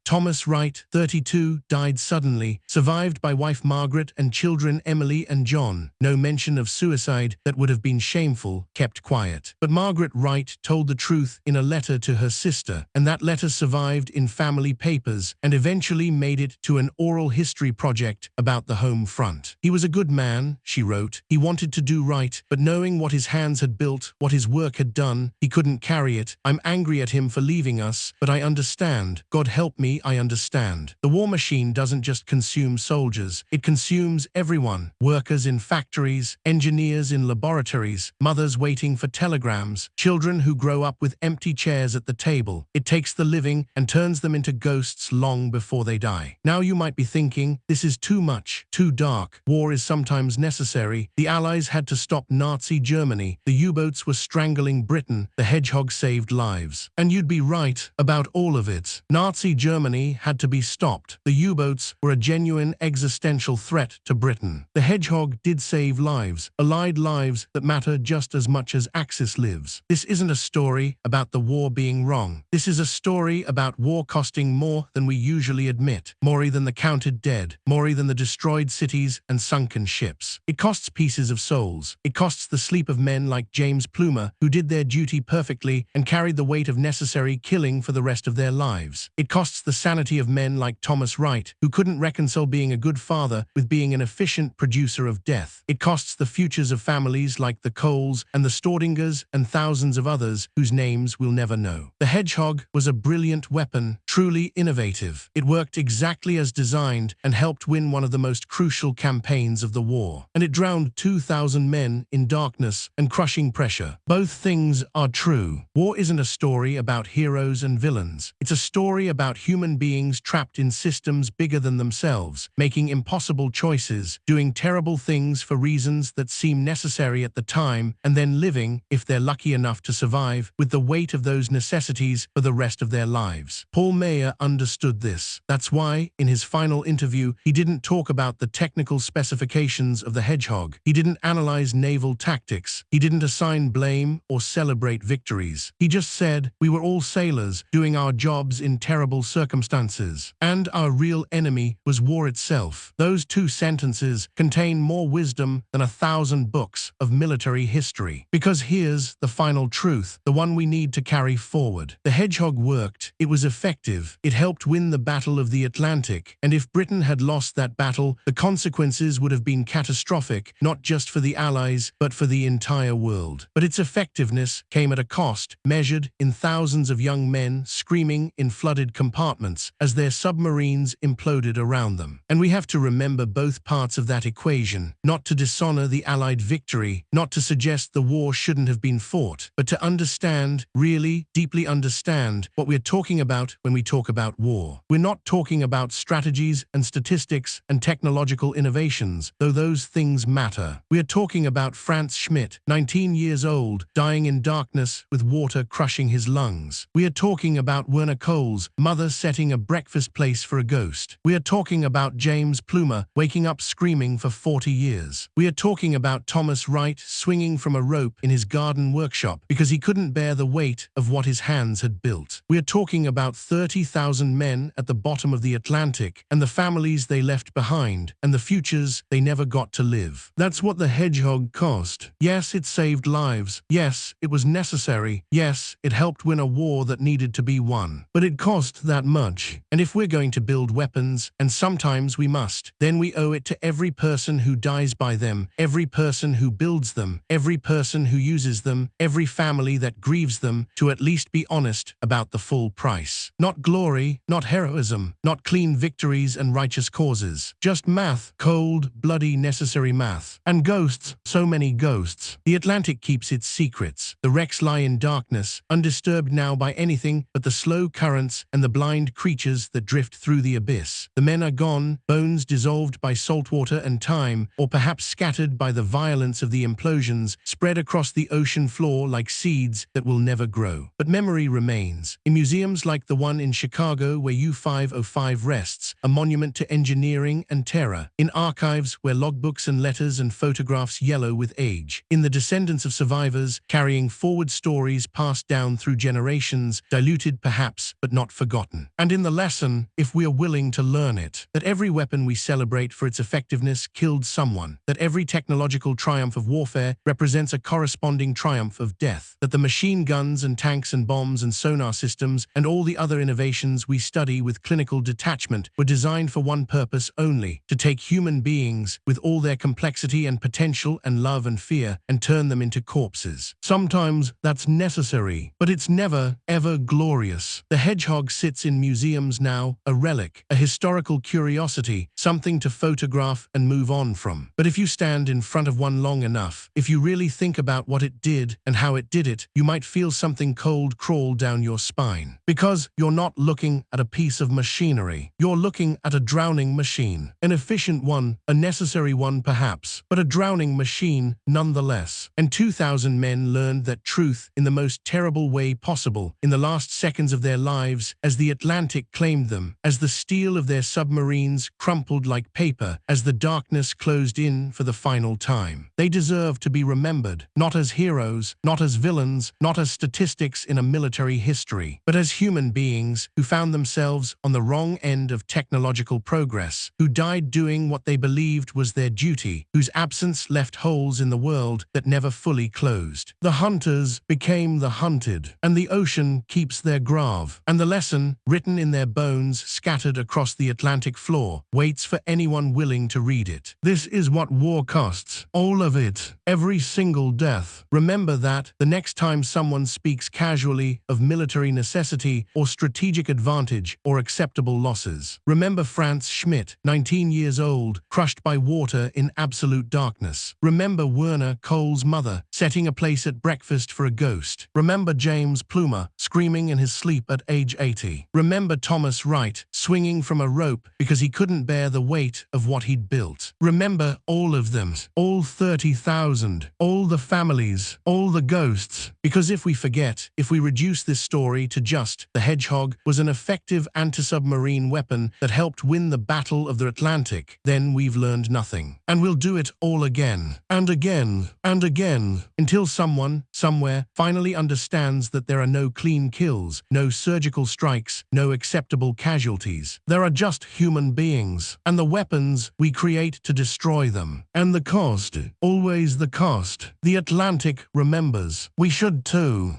Thomas Wright, 32, died suddenly, survived by wife Margaret and children Emily and John. No mention of suicide that would have been shameful, kept quiet. But Margaret Wright told the truth in a letter to her sister, and that letter survived in family papers and eventually made it to an oral history project about the home front. "He was a good man," she wrote. "He wanted to do right, but knowing what his hands had built, what his work had done, he couldn't carry it. I'm angry at him for leaving us, but I understand. God help me, I understand. The war machine doesn't just consume soldiers, it consumes everyone. Workers in factories, engineers in laboratories, mothers waiting for telegrams, children who grow up with empty chairs at the table. It takes the living and turns them into ghosts long before they die." Now you might be thinking, this is too much, too dark. War is sometimes necessary. The Allies had to stop Nazi Germany. The U-boats were strangling Britain. The Hedgehog saved lives. And you'd be right about all of it. Nazi Germany had to be stopped. The U-boats were a genuine existential threat to Britain. The Hedgehog did save lives, Allied lives that matter just as much as Axis lives. This isn't a story about the war being wrong. This is a story about war costing more than we usually admit, more than the counted dead, more than the destroyed cities and sunken ships. It costs pieces of souls. It costs the sleep of men like James Plumer, who did their duty perfectly and carried the weight of necessary killing for the rest of their lives. It costs the sanity of men like Thomas Wright, who couldn't reconcile being a good father with being an efficient producer of death. It costs the futures of families like the Coles and the Stordingers and thousands of others whose names we'll never know. The Hedgehog was a brilliant weapon, truly innovative. It worked exactly as designed and helped win one of the most crucial campaigns of the war. And it drowned 2,000 men in darkness and crushing pressure. Both things are true. War isn't a story about heroes and villains. It's a story about human beings trapped in systems bigger than themselves, making impossible choices, doing terrible things for reasons that seem necessary at the time, and then living, if they're lucky enough to survive, with the weight of those necessities for the rest of their lives. Paul Mayer understood this. That's why, in his final interview, he didn't talk about the technical specifications of the Hedgehog. He didn't analyze naval tactics. He didn't assign blame or celebrate victories. He just said, "We were all sailors, doing our jobs in terrible circumstances. And our real enemy was war itself." Those 2 sentences contain more wisdom than 1,000 books of military history. Because here's the final truth, the one we need to carry forward. The Hedgehog worked. It was effective. It helped win the Battle of the Atlantic. And if Britain had lost that battle, the consequences would have been catastrophic, not just for the Allies, but for the entire world. But its effectiveness came at a cost, measured in thousands of young men screaming in flooded compartments as their submarines imploded around them. And we have to remember both parts of that equation, not to dishonor the Allied victory, not to suggest the war shouldn't have been fought, but to understand, really deeply understand, what we're talking about when we talk about war. We're not talking about strategies and statistics and technological innovations, though those things matter. We are talking about Franz Schmidt, 19 years old, dying in darkness with water crushing his lungs. We are talking about Werner Cole's mother setting a breakfast place for a ghost. We are talking about James Plumer waking up screaming for 40 years. We are talking about Thomas Wright swinging from a rope in his garden workshop because he couldn't bear the weight of what his hands had built. We are talking about 30,000 men at the bottom of the Atlantic and the families they left behind and the futures they never got to live. That's what the Hedgehog cost. Yes, it saved lives. Yes, it was necessary. Yes, it helped win a war that needed to be won. But it cost that much. And if we're going to build weapons, and sometimes we must, then we owe it to every person who dies by them, every person who builds them, every person who uses them, every family that grieves them, to at least be honest about the full price. Not glory, not heroism, not clean victories and righteous causes. Just math, cold, bloody, necessary math. And ghosts, so many ghosts. The Atlantic keeps its secrets. The wrecks lie in darkness, undisturbed now by anything but the slow currents and the blind creatures that drift through the abyss. The men are gone, bones dissolved by salt water and time, or perhaps scattered by the violence of the implosions, spread across the ocean floor like seeds that will never grow. But memory remains. In museums like the one in Chicago where U-505 rests, a monument to engineering and terror. In archives where logbooks and letters and photographs yellow with age. In the descendants of survivors, carrying forward stories passed down through generations, diluted perhaps, but not forgotten. And in the lesson, if we are willing to learn it, that every weapon we celebrate for its effectiveness killed someone, that every technological triumph of warfare represents a corresponding triumph of death, that the machine guns and tanks and bombs and sonar systems and all the other innovations we study with clinical detachment were designed for one purpose only, to take human beings with all their complexity and potential and love and fear and turn them into corpses. Sometimes that's necessary, but it's never, ever glorious. The Hedgehog sits in museums now, a relic, a historical curiosity, something to photograph and move on from. But if you stand in front of one long enough, if you really think about what it did and how it did it, you might feel something cold crawl down your spine. Because you're not looking at a piece of machinery. You're looking at a drowning machine. An efficient one, a necessary one perhaps, but a drowning machine nonetheless. And 2,000 men learned that truth in the most terrible way possible, in the last seconds of their lives, as the Atlantic claimed them, as the steel of their submarines crumpled like paper, as the darkness closed in for the final time. They deserve to be remembered, not as heroes, not as villains, not as statistics in a military history, but as human beings who found themselves on the wrong end of technological progress, who died doing what they believed was their duty, whose absence left holes in the world that never fully closed. The hunters became the hunted, and the ocean keeps their grave, and the lesson, written in their bones scattered across the Atlantic floor, waits for anyone willing to read it. This is what war costs. All of it. Every single death. Remember that the next time someone speaks casually of military necessity or strategic advantage or acceptable losses. Remember Franz Schmidt, 19 years old, crushed by water in absolute darkness. Remember Werner Cole's mother, setting a place at breakfast for a ghost. Remember James Plumer, screaming in his sleep at age 80. Remember Thomas Wright, swinging from a rope because he couldn't bear the weight of what he'd built. Remember all of them, all 30,000, all the families, all the ghosts, because if we forget, if we reduce this story to just the Hedgehog was an effective anti-submarine weapon that helped win the Battle of the Atlantic, then we've learned nothing. And we'll do it all again, and again, and again, until someone, somewhere, finally understands that there are no clean kills, no surgical strikes, no acceptable casualties. There are just human beings, and the weapons we create to destroy them. And the cost, always the cost. The Atlantic remembers. We should too.